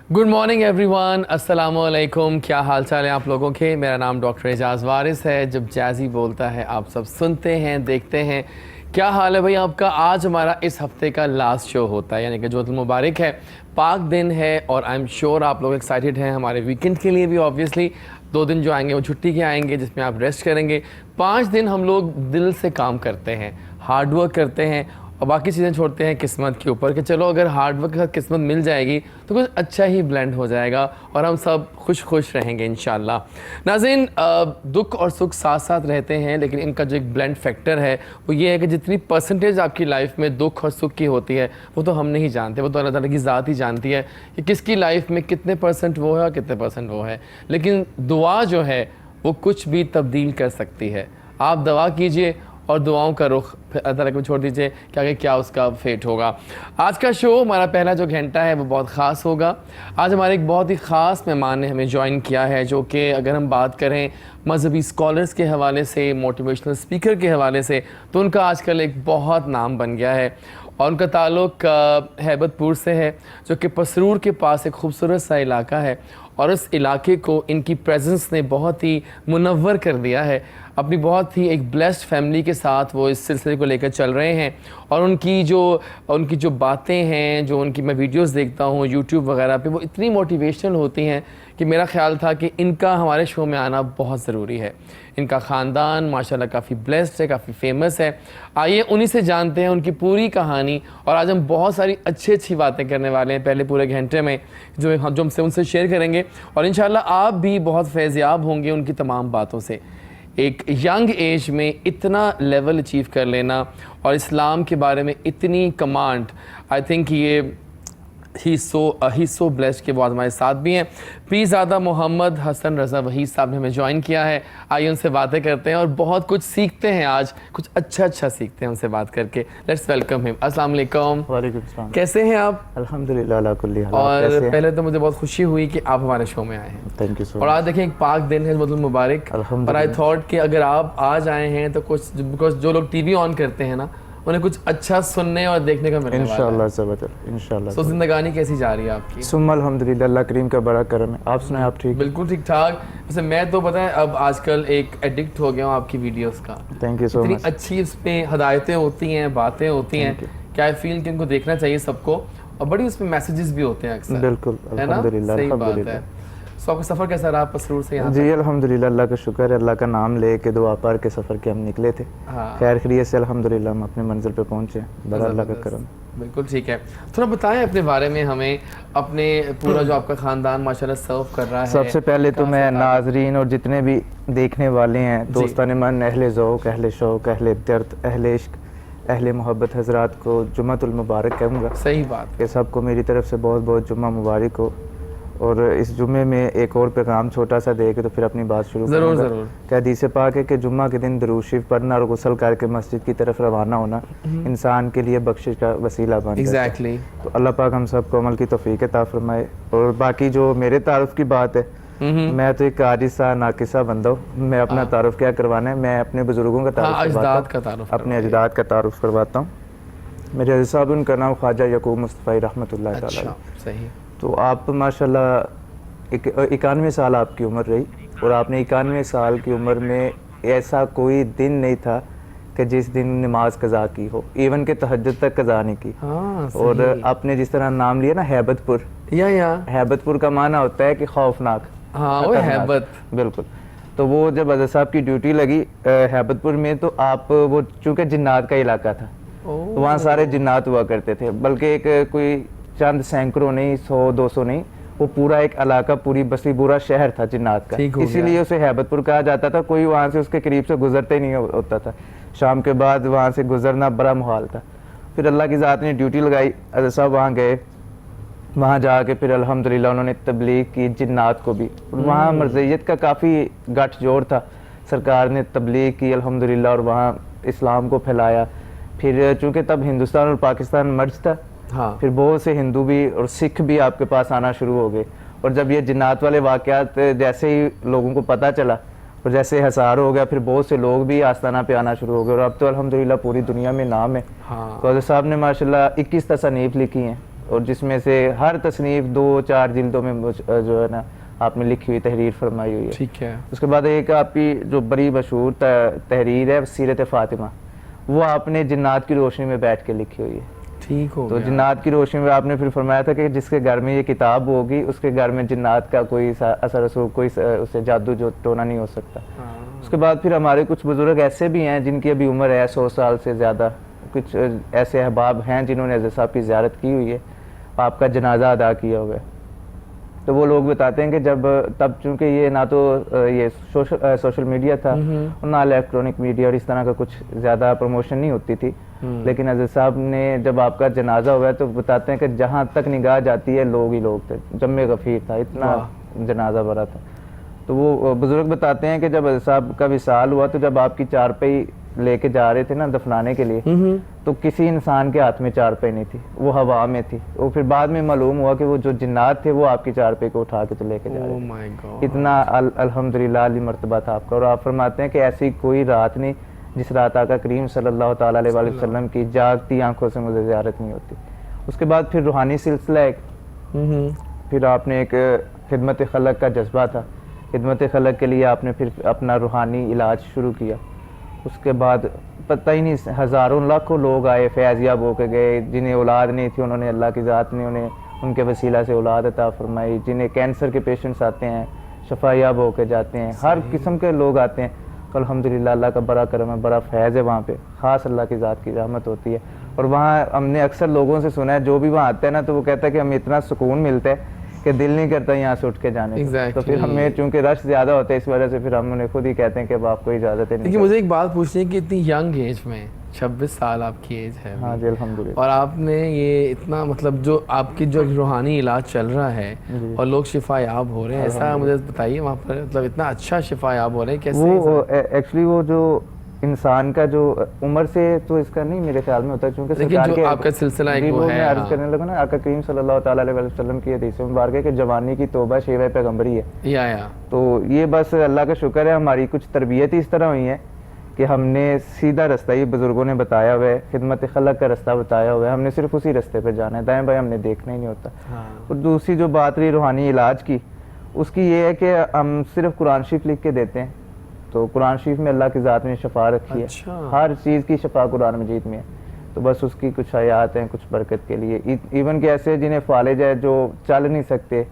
Good morning everyone, अस्सलाम वालेकुम। क्या हाल चाल है आप लोगों के। मेरा नाम डॉक्टर एजाज़ वारिस है। जब जैज़ी बोलता है आप सब सुनते हैं, देखते हैं। क्या हाल है भाई आपका। आज हमारा इस हफ्ते का लास्ट शो होता है, यानी कि जुम्मतुल मुबारक है, पाक दिन है, और आई एम श्योर आप लोग एक्साइटेड हैं हमारे वीकेंड के लिए भी। ऑब्वियसली 2 दिन जो आएंगे वो छुट्टी के आएंगे, जिसमें आप रेस्ट करेंगे। 5 दिन हम लोग दिल से काम करते हैं, हार्ड वर्क करते हैं, और बाकी चीज़ें छोड़ते हैं किस्मत के ऊपर कि चलो अगर हार्ड वर्क के साथ किस्मत मिल जाएगी तो कुछ अच्छा ही ब्लेंड हो जाएगा और हम सब खुश रहेंगे इंशाल्लाह। नाज़रीन, दुख और सुख साथ साथ रहते हैं, लेकिन इनका जो एक ब्लेंड फैक्टर है वो ये है कि जितनी परसेंटेज आपकी लाइफ में दुख और सुख की होती है वो तो हम नहीं जानते, वो तो अल्लाह ताला की ज़ात ही जानती है कि किसकी लाइफ में कितने परसेंट वो है और कितने परसेंट वो है। लेकिन दुआ जो है वो कुछ भी तब्दील कर सकती है। आप दुआ कीजिए और दुआओं का रुख फिर अल्लाह ताला को छोड़ दीजिए कि आगे क्या उसका फेट होगा। आज का शो हमारा पहला जो घंटा है वो बहुत ख़ास होगा। आज हमारे एक बहुत ही ख़ास मेहमान ने हमें ज्वाइन किया है, जो कि अगर हम बात करें मजहबी स्कॉलर्स के हवाले से, मोटिवेशनल स्पीकर के हवाले से, तो उनका आजकल एक बहुत नाम बन गया है। और उनका ताल्लुक़ हैबतपुर से है, जो कि पसरूर के पास एक खूबसूरत सा इलाका है, और उस इलाके को इनकी प्रेजेंस ने बहुत ही मुनव्वर कर दिया है। अपनी बहुत ही एक ब्लेस्ड फैमिली के साथ वो इस सिलसिले को लेकर चल रहे हैं, और उनकी जो बातें हैं, जो उनकी मैं वीडियोस देखता हूँ यूट्यूब वगैरह पे, वो इतनी मोटिवेशनल होती हैं कि मेरा ख्याल था कि इनका हमारे शो में आना बहुत ज़रूरी है। इनका ख़ानदान माशाल्लाह काफ़ी ब्लेस्ड है, काफ़ी फेमस है। आइए उन्हीं से जानते हैं उनकी पूरी कहानी, और आज हम बहुत सारी अच्छी बातें करने वाले हैं पहले पूरे घंटे में, जो हमसे उनसे शेयर करेंगे, और इंशाल्लाह आप भी बहुत फैज़याब होंगे उनकी तमाम बातों से। एक यंग एज में इतना लेवल अचीव कर लेना और इस्लाम के बारे में इतनी कमांड, आई थिंक ये ही सो ब्लेस्ड कि वो आज हमारे साथ भी हैं। पीरज़ादा मोहम्मद हसन रज़ा वहीद साहब ने हमें ज्वाइन किया है। आइए उनसे बातें करते हैं और बहुत कुछ सीखते हैं, आज कुछ अच्छा सीखते हैं उनसे बात करके। Let's welcome him. अस्सलाम वालेकुम। वालेकुम सलाम। कैसे हैं आप? अल्हम्दुलिल्लाह अला कुल्ली हाल। और पहले तो मुझे बहुत खुशी हुई कि आप हमारे शो में आए हैं। Thank you so much. और आज देखें एक पाक दिन है, जुम्मतुल मुबारक, पर आई थॉट कि अगर आप आज आए हैं तो कुछ, बिकॉज जो लोग टीवी ऑन करते हैं ना, उन्हें कुछ अच्छा सुनने और देखने का मिलने वाला है। इंशाल्लाह। तो जिंदगानी कैसी जा रही है आपकी? सुम्मा अल्हम्दुलिल्लाह, अल्लाह करीम का बड़ा करम है। आप सुनाए, आप ठीक? बिल्कुल ठीक ठाक। वैसे मैं तो पता है अब आजकल एक एडिक्ट हो गया हूँ आपकी वीडियोस का। Thank you so much. इतनी अच्छी इसमें हदायतें होती हैं, बातें होती हैं, क्या आई फील कि उनको देखना चाहिए सबको, और बड़ी उसमें मैसेजेस भी होते हैं अक्सर। बिल्कुल अल्हम्दुलिल्लाह। सही बात है। तो आपका सफ़र कैसा रहा पसरूर से यहाँ? जी अल्हम्दुलिल्लाह, अल्लाह का शुक्र है। अल्लाह का नाम ले के दुआ पढ़ के सफ़र के हम निकले थे। हाँ। खैर खैरियत से अल्हम्दुलिल्लाह हम अपने मंजिल पे पहुँचे, बड़ा अल्लाह का करम। बिल्कुल ठीक है। थोड़ा बताएं अपने बारे में हमें, अपने पूरा जो आपका ख़ानदान माशाल्लाह सर्व कर रहा है। सबसे पहले तो मैं नाजरीन और जितने भी देखने वाले हैं, दोस्तान मन, अहले ज़ौक़, अहले शौक़, अहले दर्द, अहले इश्क, अहले मोहब्बत हज़रात को जुम्मतुल मुबारक कहूँगा। सही बात कि सबको मेरी तरफ से बहुत बहुत जुम्मा मुबारक हो। और इस जुम्मे में एक और पैगाम छोटा सा दे के तो फिर अपनी बात शुरू करूँगा। ज़रूर। कि हदीस पाक है कि जुम्मा के दिन दुरूद शरीफ पढ़ना और गुस्ल करके मस्जिद की तरफ रवाना होना इंसान के लिए बख्शिश का वसीला बन जाता है। तो अल्लाह पाक हम सबको अमल की तौफीक अता फरमाए। और बाकी जो मेरे तारुफ की बात है, मैं तो एक आजिज़ नाकिसा बंदा हूँ। मैं अपना तारुफ क्या करवाना है, मैं अपने बुजुर्गों का तारुफ अपने अजदाद का तारुफ करवाता हूँ। मेरे अज़ीज़ साहब, उनका नाम ख्वाजा यकूब मुस्तफ़ा रहमतुल्लाह तआला। सही। तो आप माशाल्लाह 91 साल आपकी उम्र रही, और आपने 91 साल की उम्र में ऐसा कोई दिन नहीं था कि जिस दिन नमाज कज़ा की हो, इवन के तहज्जुद तक कज़ा नहीं की। हाँ, और आपने जिस तरह नाम लिया ना हैबतपुर, हैबतपुर का माना होता है कि खौफनाक। हाँ, वो हैबत। बिल्कुल। तो वो जब अज़हर साहब की ड्यूटी लगी हैबतपुर में, तो आप वो चूँकि जिन्नात का इलाका था, तो वहाँ सारे जिन्नात हुआ करते थे, बल्कि एक कोई चंद सैकड़ों नहीं, 100-200 नहीं, वो पूरा एक इलाका, पूरी बस्ती, पूरा शहर था जिन्नात का। इसीलिए उसे हैबतपुर कहा जाता था। कोई वहाँ से उसके करीब से गुजरते ही नहीं होता था। शाम के बाद वहाँ से गुजरना बड़ा मुहाल था। फिर अल्लाह की ज़ात ने ड्यूटी लगाई, अज़हर साहब वहाँ गए। वहाँ जाके फिर अल्हम्दुलिल्लाह उन्होंने तबलीग की जिन्नात को भी। वहाँ मर्ज़ियत का काफ़ी गठजोड़ था, सरकार ने तबलीग की अल्हम्दुलिल्लाह, और वहाँ इस्लाम को फैलाया। फिर चूँकि तब हिंदुस्तान और पाकिस्तान मर्ज था, हाँ। फिर बहुत से हिंदू भी और सिख भी आपके पास आना शुरू हो गए। और जब ये जिन्नात वाले वाक़यात जैसे ही लोगों को पता चला और जैसे हसार हो गया, फिर बहुत से लोग भी आस्ताना पे आना शुरू हो गए, और अब तो अल्हम्दुलिल्लाह पूरी दुनिया में नाम है। हाँ। तो अज़हर साहब ने माशाल्लाह 21 तसानीफ लिखी हैं, और जिसमें से हर तसनीफ 2-4 जिल्दों में जो है ना आपने लिखी हुई तहरीर फरमाई हुई है। ठीक है। उसके बाद एक आपकी जो बड़ी मशहूर तहरीर है सीरत फातिमा, वो आपने जिन्नात की रोशनी में बैठ के लिखी हुई है। ठीक हो तो गया। जिन्नात की रोशनी में आपने फिर फरमाया था कि जिसके घर में ये किताब होगी उसके घर में जिन्नात का कोई असर रसूख, कोई उससे जादू जो टोना नहीं हो सकता। हाँ। उसके बाद फिर हमारे कुछ बुजुर्ग ऐसे भी हैं जिनकी अभी उम्र है 100 साल से ज़्यादा, कुछ ऐसे अहबाब हैं जिन्होंने हज़रत साहब की ज़ियारत की हुई है, आपका जनाजा अदा किया हुआ है। तो वो लोग बताते हैं कि जब तब चूंकि ये ना तो ये सोशल मीडिया था और ना इलेक्ट्रॉनिक मीडिया और इस तरह का कुछ ज़्यादा प्रमोशन नहीं होती थी, लेकिन हज़रत साहब ने जब आपका जनाजा हुआ है तो बताते हैं कि जहाँ तक निगाह जाती है लोग ही लोग थे, जम्मे गफ़ीर था, इतना जनाजा भरा था। तो वो बुजुर्ग बताते हैं कि जब हज़रत साहब का विसाल हुआ तो जब आपकी चारपाई लेके जा रहे थे ना दफनाने के लिए, तो किसी इंसान के हाथ में चारपाई नहीं थी, वो हवा में थी। वो फिर बाद में मालूम हुआ कि वो जो जिन्नात थे वो आपकी चारपाई को उठा के तो लेके जा रहे ओह थे। My God. इतना अल्हम्दुलिल्लाह अली मर्तबा था आपका। और आप फरमाते हैं कि ऐसी कोई रात नहीं जिस रात आका करीम सल्लल्लाहु ताला अलैहि वसल्लम की जागती आंखों से मुझे ज़ियारत नहीं होती। उसके बाद फिर रूहानी सिलसिला एक, फिर आपने एक खिदमत खलक का जज्बा था, खिदमत खलक के लिए आपने फिर अपना रूहानी इलाज शुरू किया। उसके बाद पता ही नहीं हज़ारों लाखों लोग आए, फैज़याब होके गए, जिन्हें औलाद नहीं थी उन्होंने अल्लाह की ज़ात ने उन्हें उनके वसीला से औलाद अता फरमाई, जिन्हें कैंसर के पेशेंट्स आते हैं शफायाब होके जाते हैं, हर किस्म के लोग आते हैं। तो अल्हम्दुलिल्लाह अल्लाह का बड़ा करम है, बड़ा फैज़ है वहाँ पे, ख़ास अल्लाह की ज़ात की रहमत होती है। और वहाँ हमने अक्सर लोगों से सुना है जो भी वहाँ आता है ना तो वो कहता है कि हमें इतना सुकून मिलता है कि दिल नहीं करता यहाँ से उठ के जाने का। तो फिर हमें चूंकि रश ज़्यादा होता है इस वजह से फिर हम उन्हें खुद ही कहते हैं कि अब आपको इजाज़त है। लेकिन मुझे एक बात पूछनी है कि इतनी यंग एज में 26 साल आपकी एज है। हाँ जी अल्हम्दुलिल्लाह। और आपने ये इतना मतलब जो आपकी जो रूहानी इलाज चल रहा है और लोग शिफायाब हो रहे हैं, ऐसा मुझे बताइए वहाँ पर मतलब इतना अच्छा शिफायाब हो रहे हैं कैसे? वो एक्चुअली वो जो इंसान का जो उम्र से तो इसका नहीं मेरे ख्याल में होता है, क्योंकि सरकार के आपका सिलसिला एक वो है। मैं अर्ज करने लगा ना आका करीम सल्लल्लाहु ताला अलैहि वसल्लम की हदीस मुबारक है कि जवानी की तौबा शेवा पैगंबरी है। या तो ये बस अल्लाह का शुक्र है हमारी कुछ तरबियत ही इस तरह हुई है कि हमने सीधा रास्ता ही बुजुर्गों ने बताया हुआ है, खिदमत खलक का रास्ता बताया हुआ है, हमने सिर्फ उसी रास्ते पर जाना है, दाएं बाएं हमने देखना ही नहीं होता। और दूसरी जो बात रही रूहानी इलाज की, उसकी ये है कि हम सिर्फ कुरान शरीफ लिख के देते हैं। तो कुरान शरीफ में अल्लाह की ज़ात ने शफा रखी है, हर चीज़ की शफा कुरान मजीद में है। तो बस उसकी कुछ आयात हैं कुछ बरकत के लिए, इवन के ऐसे जिन्हें फालिज है जो चल नहीं सकते,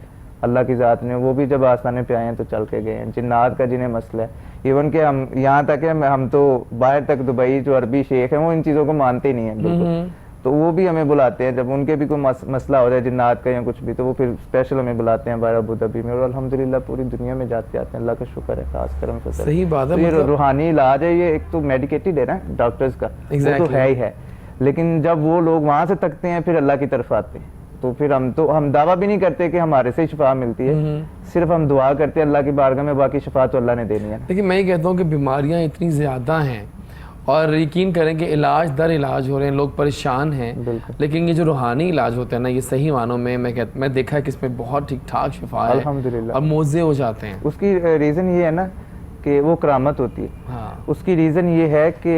अल्लाह की ज़ात ने वो भी जब आस्थाने पे आए हैं तो चल के गए हैं। जिन्नात का जिन्हें मसला है, इवन के हम यहाँ तक है हम तो बाहर तक दुबई जो अरबी शेख हैं वो इन चीज़ों को मानते ही नहीं है बिल्कुल, तो वो भी हमें बुलाते हैं जब उनके भी कोई मसला हो जाए जिन्नात का या कुछ भी, तो वो फिर स्पेशल हमें बुलाते हैं बाहर अबू धाबी में। और अल्हम्दुलिल्लाह पूरी दुनिया में जाते आते हैं, अल्लाह का शुक्र है, खास करम से। सही बात है। तो ये रूहानी इलाज है, ये एक तो मेडिकेटेड है ना डॉक्टर्स का, वो तो है ही है, लेकिन जब वो लोग वहाँ से तकते हैं फिर अल्लाह की तरफ आते हैं, तो फिर हम दावा भी नहीं करते कि हमारे से ही शिफा मिलती है, सिर्फ हम दुआ करते हैं अल्लाह की बारगाह में, बाकी शिफा तो अल्लाह ने देनी है। लेकिन मैं ये कहता हूँ कि बीमारियाँ इतनी ज़्यादा हैं और यकीन करें कि इलाज दर इलाज हो रहे हैं, लोग परेशान हैं, लेकिन ये जो रूहानी इलाज होते हैं ना, ये सही मानों में मैं देखा है कि इसमें बहुत ठीक ठाक शिफा है अल्हम्दुलिल्लाह, और मोज़े हो जाते हैं। उसकी रीज़न ये है ना कि वो करामत होती है। हाँ। उसकी रीज़न ये है कि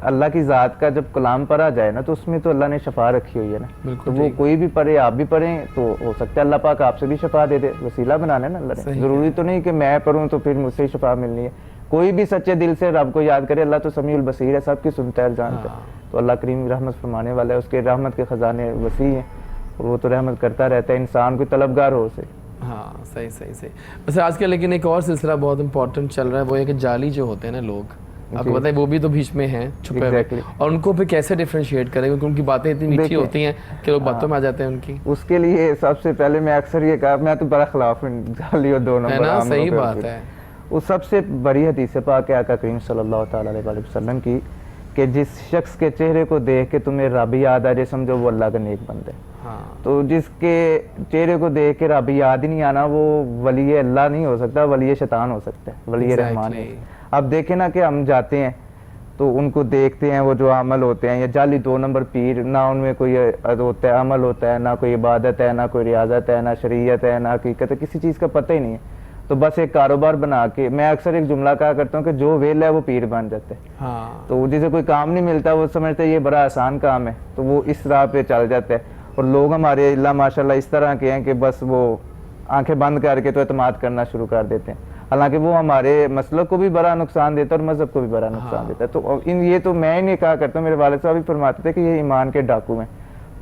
अल्लाह की ज़ात का जब कलाम पढ़ा जाए ना तो उसमें तो अल्लाह ने शफा रखी हुई है ना, तो वो कोई भी पढ़े आप भी पढ़ें तो हो सकता है अल्लाह पाक आपसे भी शफा दे दे, वसीला बनाना है ना अल्लाह ने, ज़रूरी तो नहीं कि मैं पढ़ूँ तो फिर मुझसे ही शफा मिलनी है। कोई भी सच्चे दिल से रब को याद करे, अल्लाह तो समीउल बसीर है, सबकी सुनता है जानता है। तो अल्लाह करीम रहमत फरमाने वाला है, उसके रहमत के ख़जाने वसी हैं और वो तो रहमत करता रहता है, इंसान को तलबगार हो उसे। हाँ सही सही सही। वैसे आजकल लेकिन एक और सिलसिला बहुत इंपॉर्टेंट चल रहा है, वो है कि जाली जो होते हैं ना लोग, आपको पता है वो भी तो बीच में हैं छुपे हुए, और उनको फिर कैसे डिफरेंशिएट करें, क्योंकि उनकी बातें इतनी मीठी होती हैं कि लोग बातों में आ जाते हैं उनकी। उसके लिए सबसे पहले मैं अक्सर ये कहा, मैं तो बड़ा खिलाफ हूँ जाली और दो नंबर, है ना, सही बात है। वो सबसे बड़ी हदीस पाक है आका करीम सल्लल्लाहु ताला अलैहि वसल्लम की कि जिस शख्स के चेहरे को देख के तुम्हें रब याद आ जाए समझो वो अल्लाह का नेक बंदा है। हाँ। तो जिसके चेहरे को देख के रब याद ही नहीं आना वो वली अल्लाह नहीं हो सकता, वली शैतान हो सकता है, वली रहमान है। अब देखें ना कि हम जाते हैं तो उनको देखते हैं, वो जो अमल होते हैं, या जाली दो नंबर पीर, ना उनमें कोई होता है अमल होता है, ना कोई इबादत है, ना कोई रियाजत है, ना शरीयत है, ना हकीकत है, किसी चीज़ का पता ही नहीं है। तो बस एक कारोबार बना के, मैं अक्सर एक जुमला कहा करता हूँ कि जो वेल है वो पीर बन जाता है। हाँ। तो जिसे कोई काम नहीं मिलता वो समझते ये बड़ा आसान काम है, तो वो इस राह पे चल जाता है। और लोग हमारे अल्लाह माशाल्लाह इस तरह के हैं कि बस वो आंखें बंद करके तो एतमाद करना शुरू कर देते हैं, हालांकि वो हमारे मसलक को भी बड़ा नुकसान देता है और मज़हब को भी बड़ा नुकसान देता है। तो ये तो मैं ही नहीं कहा करता हूँ, मेरे वालिद साहब भी फरमाते थे कि ये ईमान के डाकू हैं,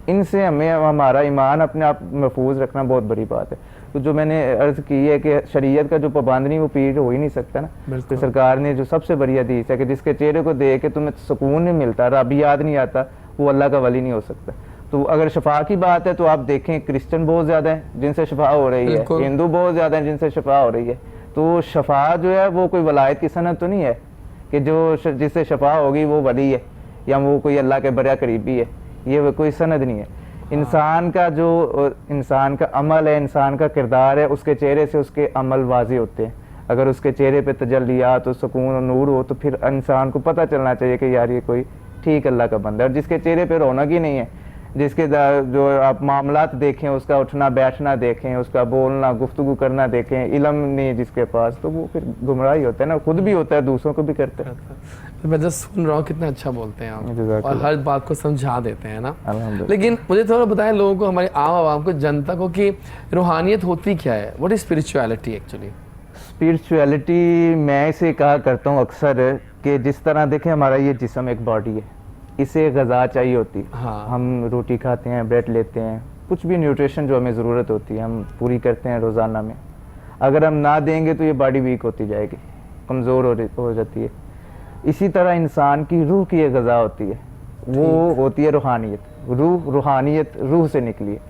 इनसे हमें हमारा ईमान अपने आप महफूज रखना बहुत बड़ी बात है। तो जो मैंने अर्ज़ की है कि शरीयत का जो पाबंद नहीं वो पीर हो ही नहीं सकता ना। तो सरकार ने जो सबसे बड़ी हदीस है कि जिसके चेहरे को देख के तुम्हें सुकून नहीं मिलता, रब याद नहीं आता, वो अल्लाह का वली नहीं हो सकता। तो अगर शफा की बात है तो आप देखें क्रिश्चियन बहुत ज़्यादा है जिनसे शफा हो रही है, हिंदू बहुत ज़्यादा है जिनसे शफा हो रही है। तो शफा जो है वो कोई वलायत की सनत तो नहीं है कि जो जिससे शफा होगी वो वली है या वो कोई अल्लाह के बड़ा करीबी है, ये कोई सनद नहीं है। इंसान का जो इंसान का अमल है, इंसान का किरदार है, उसके चेहरे से उसके अमल वाज़े होते हैं। अगर उसके चेहरे पे तजल्लियात और सुकून और नूर हो तो फिर इंसान को पता चलना चाहिए कि यार ये कोई ठीक अल्लाह का बंदा है। और जिसके चेहरे पे रौनक ही नहीं है, जिसके जो आप मामलात देखें, उसका उठना बैठना देखें, उसका बोलना गुफ्तगू करना देखें, इल्म नहीं है जिसके पास, तो वो फिर गुमराही होता है ना, खुद भी होता है दूसरों को भी करता है। तो मैं जस्ट सुन रहा हूँ कितना अच्छा बोलते हैं आप और हर बात को समझा देते हैं ना। लेकिन मुझे थोड़ा बताएं लोगों को, हमारे आम आवाम को, जनता को कि रूहानियत होती क्या है, what is spirituality actually? Spirituality मैं इसे कहा करता हूँ अक्सर कि जिस तरह देखें हमारा ये जिस्म एक बॉडी है, इसे गज़ा चाहिए होती है। हाँ। हम रोटी खाते हैं, ब्रेड लेते हैं, कुछ भी न्यूट्रिशन जो हमें ज़रूरत होती है हम पूरी करते हैं रोज़ाना में। अगर हम ना देंगे तो ये बॉडी वीक होती जाएगी, कमज़ोर हो जाती है। इसी तरह इंसान की रूह की एक गज़ा होती है, वो होती है रूहानियत। रूहानियत रूह से निकली है,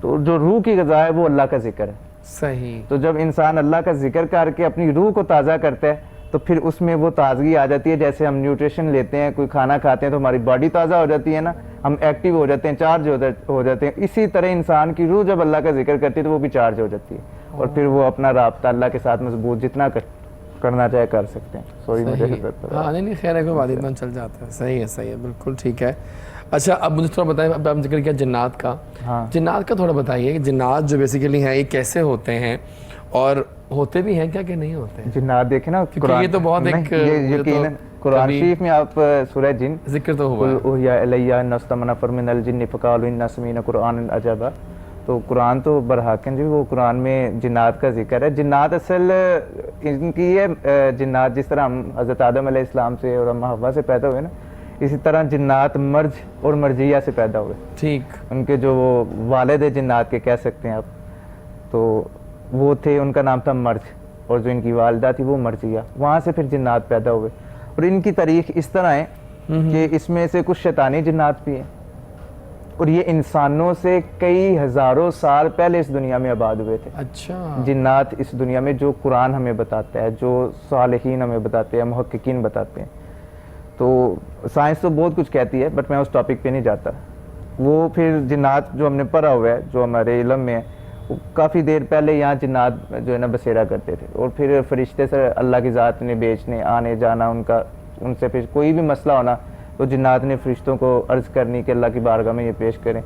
तो जो रूह की गज़ा है वो अल्लाह का जिक्र है। सही। तो जब इंसान अल्लाह का जिक्र करके अपनी रूह को ताज़ा करता है तो फिर उसमें वो ताजगी आ जाती है। जैसे हम न्यूट्रिशन लेते हैं, कोई खाना खाते हैं तो हमारी बॉडी ताज़ा हो जाती है ना, हम एक्टिव हो जाते हैं, चार्ज हो जाते हैं। इसी तरह इंसान की रूह जब अल्लाह का जिक्र करती है तो वो भी चार्ज हो जाती है और फिर वो अपना राब्ता अल्लाह के साथ मजबूत जितना करना चाहे कर सकते हैं। सॉरी मुझे हाँ नहीं खैर है, कोई बात नहीं, चल जाता है। सही है बिल्कुल ठीक है। अच्छा अब मुझे थोड़ा बताइए, अब हम जिक्र किया जिन्नात का। हाँ। जिन्नात का थोड़ा बताइए कि जिन्नात जो बेसिकली हैं ये कैसे होते हैं और होते भी हैं क्या कि नहीं होते हैं? जिन्नात देखे ना, क्योंकि ये तो बहुत एक यकीन कुरान शरीफ में आप सूरह जिन जिक्र तो हुआ है। तो कुरान तो बरहाकन जी वो कुरान में जिन्नात का जिक्र है। जिन्नात असल इनकी है जिन्नात जिस तरह हम हज़रत आदम अलैहिस्सलाम से और अम्मा हव्वा से पैदा हुए ना, इसी तरह जिन्नात मर्ज और मर्जिया से पैदा हुए। ठीक। उनके जो वो वालिद जिन्नात के कह सकते हैं आप, तो वो थे, उनका नाम था मर्ज, और जो इनकी वालिदा थी वो मर्जिया। वहाँ से फिर जिन्नात पैदा हुए। और इनकी तारीख इस तरह है कि इसमें से कुछ शैतानी जिन्नात भी हैं और ये इंसानों से कई हज़ारों साल पहले इस दुनिया में आबाद हुए थे। अच्छा। जिन्नात इस दुनिया में, जो कुरान हमें बताता है, जो सालिहीन हमें बताते हैं, मुहक्किकीन बताते हैं। तो साइंस तो बहुत कुछ कहती है बट मैं उस टॉपिक पे नहीं जाता। वो फिर जिन्नात जो हमने पढ़ा हुआ है, जो हमारे इल्म में है, वो काफ़ी देर पहले यहाँ जिन्नात जो है ना बसेरा करते थे और फिर फरिश्ते से अल्लाह की ज़ात ने बेचने आने जाना उनका, उनसे फिर कोई भी मसला होना तो जिन्नात ने फरिश्तों को अर्ज़ करनी कि अल्लाह की बारगाह में ये पेश करें।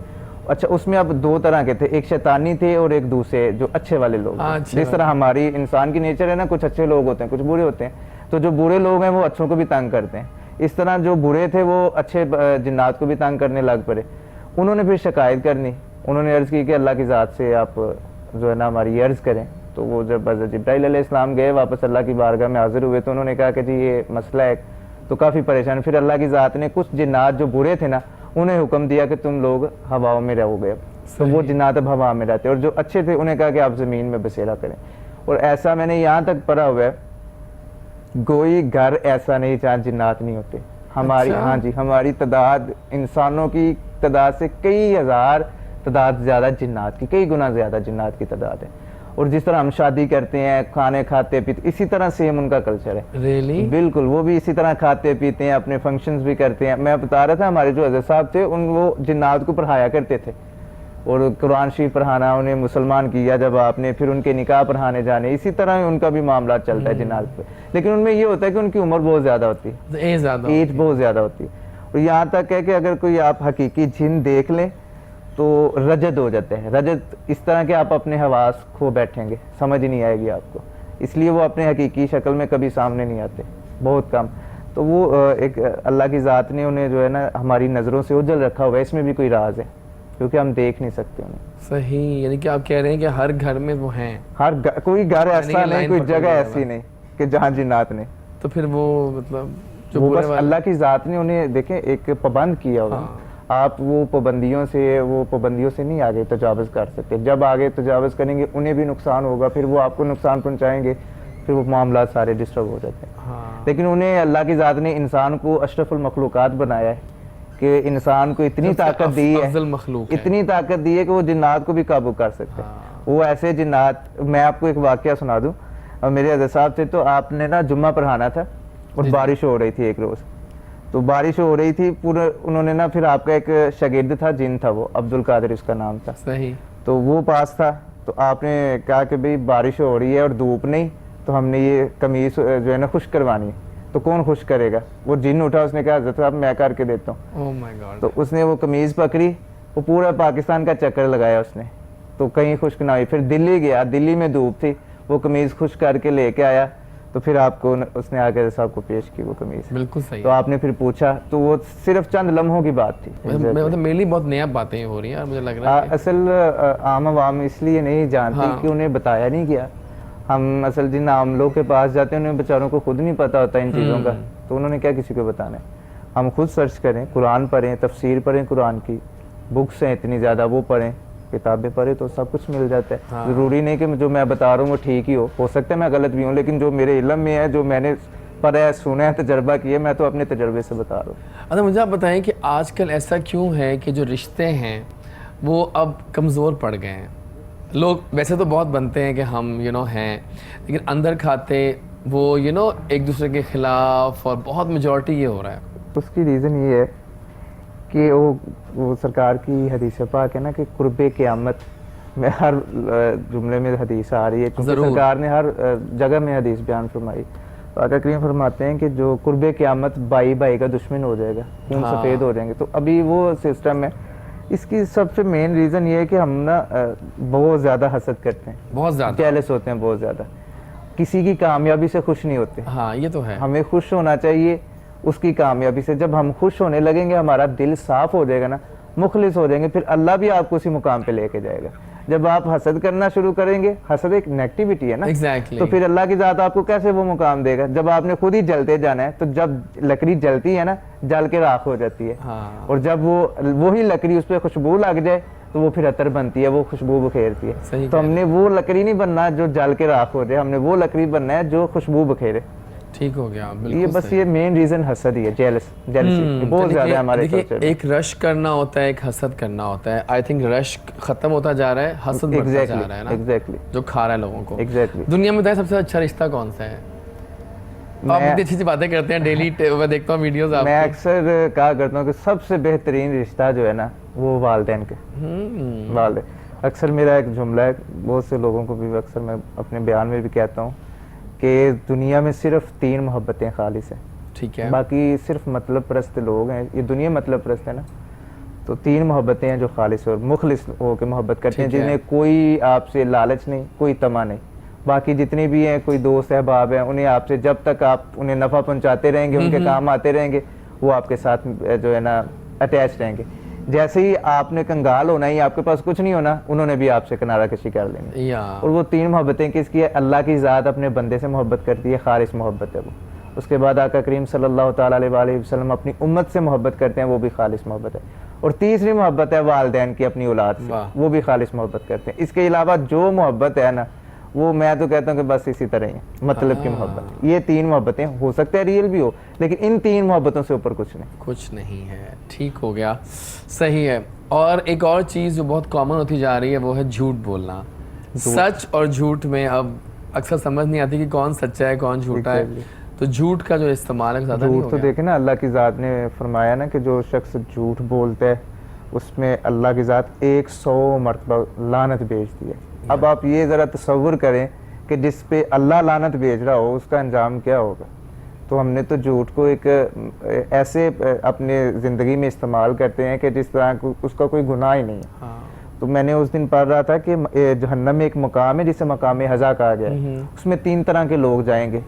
अच्छा, उसमें अब दो तरह के थे, एक शैतानी थे और एक दूसरे जो अच्छे वाले लोग। जिस तरह हमारी इंसान की नेचर है ना, कुछ अच्छे लोग होते हैं कुछ बुरे होते हैं, तो जो बुरे लोग हैं वो अच्छों को भी तंग करते हैं। इस तरह जो बुरे थे वो अच्छे जिन्नात को भी तंग करने लग पड़े। उन्होंने फिर शिकायत करनी, उन्होंने अर्ज़ की कि अल्लाह की ज़ात से आप जो है ना हमारी अर्ज़ करें। तो वो जब हज़रत जिब्राइल अलैहिस्सलाम गए वापस अल्लाह की बारगाह में हाजिर हुए तो उन्होंने कहा कि जी ये मसला है, तो काफ़ी परेशान। फिर अल्लाह की ज़ात ने कुछ जिन्नात जो बुरे थे ना उन्हें हुक्म दिया कि तुम लोग हवाओं में रहोगे। तो वो जिन्नात अब हवा में रहते, और जो अच्छे थे उन्हें कहा कि आप ज़मीन में बसेरा करें। और ऐसा मैंने यहाँ तक पढ़ा हुआ है, कोई घर ऐसा नहीं जहाँ जिन्नात नहीं होते। हमारी हाँ जी, हमारी तादाद इंसानों की तादाद से कई हज़ार तादाद ज़्यादा जिन्नात की, कई गुना ज़्यादा जिन्नात की तादाद है। और जिस तरह हम शादी करते हैं, खाने खाते पीते, इसी तरह सेम उनका कल्चर है। Really? बिल्कुल, वो भी इसी तरह खाते पीते हैं, अपने फंक्शंस भी करते हैं। मैं बता रहा था हमारे जो हज़रत साहब थे वो जिन्नात को पढ़ाया करते थे और कुरान शरीफ पढ़ाना, उन्हें मुसलमान किया जब आपने, फिर उनके निकाह पढ़ाने जाने, इसी तरह उनका भी मामला चलता है जिन्नात पे। लेकिन उनमें ये होता है कि उनकी उम्र बहुत ज़्यादा होती है, एज बहुत ज़्यादा होती है। और यहाँ तक है कि अगर कोई आप हकीकी जिन देख लें तो रजत हो जाते हैं। रजत इस तरह के आप अपने हवास खो बैठेंगे, समझ ही नहीं आएगी आपको, इसलिए वो अपने हकीकी शक्ल में कभी सामने नहीं आते, बहुत कम। तो वो एक अल्लाह की ज़ात ने उन्हें जो है ना हमारी नज़रों से उजल रखा हुआ है, इसमें भी कोई राज है। क्योंकि हम देख नहीं सकते उन्हें। सही, यानी कि आप कह रहे हैं कि हर घर में वो हैं। कोई घर यानी ऐसा कि नहीं, लाइन कोई पकड़ जगह लिया ऐसी नहीं कि जहाँ जिन्नात नहीं। तो फिर वो मतलब जो वो बुरे बस वाले- अल्लाह की ज़ात ने उन्हें देखें एक पाबंद किया होगा। हाँ। आप वो पाबंदियों से नहीं आगे तजावज़ कर सकते। जब आगे तजावज़ करेंगे उन्हें भी नुकसान होगा, फिर वो आपको नुकसान पहुंचाएंगे, फिर वो मामला सारे डिस्टर्ब हो जाते हैं। हाँ। लेकिन उन्हें अल्लाह की ज़ात ने इंसान को अशरफुल मखलूक़ात बनाया है कि इंसान को इतनी सबसे ताकत दी है, अफजल मखलूक है। इतनी ताकत दी है कि वो जिन्नात को भी काबू कर सकते हैं। हाँ। वो ऐसे जिन्नात, मैं आपको एक वाकया सुना दूं। अब मेरे हज़रत साहब थे, तो आपने ना जुम्मा पढ़ाना था और बारिश हो रही थी एक रोज़। तो बारिश हो रही थी पूरा, उन्होंने ना फिर आपका एक शागिर्द था, जिन था वो, अब्दुल कादिर उसका नाम था। सही। तो वो पास था, तो आपने कहा कि भाई बारिश हो रही है और धूप नहीं, तो हमने ये कमीज जो है ना खुश करवानी है। तो कौन खुश करेगा? वो जिन उठा, उसने कहा हज़रत साहब मैं करके देता हूँ। Oh my God. तो उसने वो कमीज पकड़ी, वो पूरा पाकिस्तान का चक्कर लगाया उसने, तो कहीं खुश्क ना हुई। फिर दिल्ली गया, दिल्ली में धूप थी, वो कमीज खुश करके लेके आया, तो फिर आपको उसने आके साहब को पेश की वो कमीज। बिल्कुल सही। तो आपने फिर पूछा, तो वो सिर्फ चंद लम्हों की बात थी। मतलब मेरे लिए बहुत नया बातें हो रही हैं, मुझे लग रहा है असल आम आवाम इसलिए नहीं जानती हाँ। कि उन्हें बताया नहीं गया। हम असल जिन आम लोग के पास जाते हैं उन्हें बेचारों को खुद नहीं पता होता इन चीज़ों का, तो उन्होंने क्या किसी को बताना है। हम खुद सर्च करें, कुरान पढ़ें, तफसीर पढ़ें, कुरान की बुक्स हैं इतनी ज़्यादा, वो पढ़ें, किताबें पढ़े, तो सब कुछ मिल जाता है। हाँ। ज़रूरी नहीं कि जो मैं बता रहा हूँ वो ठीक ही हो सकता है मैं गलत भी हूँ, लेकिन जो मेरे इल्म में है, जो मैंने पढ़ा है, सुना है, तजर्बा किया, मैं तो अपने तजर्बे से बता रहा हूँ। अच्छा, मुझे आप बताएं कि आजकल ऐसा क्यों है कि जो रिश्ते हैं वो अब कमज़ोर पड़ गए हैं। लोग वैसे तो बहुत बनते हैं कि हम हैं, लेकिन अंदर खाते वो एक दूसरे के ख़िलाफ़, और बहुत मेजॉरिटी ये हो रहा है। उसकी रीज़न ये है कि वो सरकार की हदीस पाक है ना कि कुर्बे क़यामत में हर जुमले में हदीस आ रही है, क्योंकि सरकार ने हर जगह में हदीस बयान फरमाई। तो आका करीम फरमाते हैं कि जो कुर्बे क़यामत भाई भाई का दुश्मन हो जाएगा, खून सफ़ेद हो जाएंगे। तो अभी वो सिस्टम है। इसकी सबसे मेन रीज़न ये है कि हम ना बहुत ज़्यादा हसद करते हैं, बहुत ज़्यादा जेलस होते हैं, बहुत ज़्यादा किसी की कामयाबी से खुश नहीं होते। हाँ, ये तो है। हमें खुश होना चाहिए उसकी कामयाबी से। जब हम खुश होने लगेंगे, हमारा दिल साफ हो जाएगा ना, मुखलिस हो जाएंगे, फिर अल्लाह भी आपको उसी मुकाम पे लेके जाएगा। जब आप हसद करना शुरू करेंगे, हसद एक नेगेटिविटी है ना, Exactly. तो फिर अल्लाह की ज़ात आपको कैसे वो मुकाम देगा? जब आपने खुद ही जलते जाना है, तो जब लकड़ी जलती है ना, जल के राख हो जाती है। हाँ। और जब वो ही लकड़ी, उस पर खुशबू लग जाए, तो वो फिर अतर बनती है, वो खुशबू बखेरती सही है। तो हमने वो लकड़ी नहीं बनना जो जल के राख हो जाए, हमने वो लकड़ी बनना है जो खुशबू बखेरे। ठीक हो गया, बिल्कुल ये बस सही। ये मेन रीजन हसद ही है, जेलसी बहुत ज्यादा है हमारे देखिए, कल्चर में। एक रश करना होता है, एक हसद करना होता है। आई थिंक रश खत्म होता जा रहा है, हसद बढ़ता जा रहा है ना, एग्जैक्टली जो खा रहा है लोगों को। एग्जैक्टली। दुनिया में बताए सबसे अच्छा रिश्ता कौन सा है? आप इतनी अच्छी बातें करते हैं डेली, मैं देखता हूँ वीडियोस मैं आपके। अक्सर कहा करता हूँ कि सबसे बेहतरीन रिश्ता जो है ना, वो वालिदैन के वाले। अक्सर मेरा एक जुमला है, बहुत से लोगों को भी अक्सर मैं अपने बयान में भी कहता हूँ कि दुनिया में सिर्फ 3 मोहब्बतें खालिस हैं, ठीक है। बाकी सिर्फ मतलब परस्त लोग हैं। ये दुनिया मतलब परस्त है ना, तो 3 मोहब्बतें हैं जो खालिस और मुखलिस होकर मोहब्बत करते हैं, ठीक है। जिन्हें कोई आपसे लालच नहीं, कोई तमा नहीं। बाकी जितने भी हैं, कोई दोस्त अहबाब हैं, उन्हें आपसे जब तक आप उन्हें नफ़ा पहुंचाते रहेंगे, उनके काम आते रहेंगे, वो आपके साथ जो है ना अटैच रहेंगे। जैसे ही आपने कंगाल होना ही, आपके पास कुछ नहीं होना, उन्होंने भी आपसे किनारा कशी कर लेनी। और वो 3 मोहब्बतें किसकी है? अल्लाह की ज़ात अपने बंदे से मोहब्बत करती है, खालिस मोहब्बत है वो। उसके बाद आका करीम सल्लल्लाहु ताला अलैहि वसल्लम अपनी उम्मत से मोहब्बत करते हैं, वो भी खालिस मोहब्बत है। और तीसरी मोहब्बत है वालिदैन की अपनी औलाद से, वो भी खालिस मोहब्बत करते हैं। इसके अलावा जो मोहब्बत है ना, वो मैं तो कहता हूँ कि बस इसी तरह ही मतलब की मोहब्बत। ये 3 मोहब्बतें हो सकता है रियल भी हो, लेकिन इन 3 मोहब्बतों से ऊपर कुछ नहीं है। ठीक हो गया, सही है। और एक और चीज़ जो बहुत कॉमन होती जा रही है, वो है झूठ बोलना। सच और झूठ में अब अक्सर समझ नहीं आती कि कौन सच्चा है कौन झूठा है, तो झूठ का जो इस्तेमाल है ज़्यादा नहीं हो तो गया। देखे ना, अल्लाह की ज़ात ने फरमाया ना कि जो शख्स झूठ बोलता है उसमें अल्लाह की ज़ात 100 मरतबा लानत भेजती है। अब आप ये ज़रा तसव्वुर करें कि जिस पे अल्लाह लानत भेज रहा हो, उसका अंजाम क्या होगा। तो हमने तो झूठ को एक ऐसे अपने ज़िंदगी में इस्तेमाल करते हैं कि जिस तरह उसका कोई गुनाह ही नहीं है। हाँ। तो मैंने उस दिन पढ़ रहा था कि जहन्नम में एक मकाम है जिसे मकाम हज़ा कहा गया है, उसमें 3 तरह के लोग जाएंगे।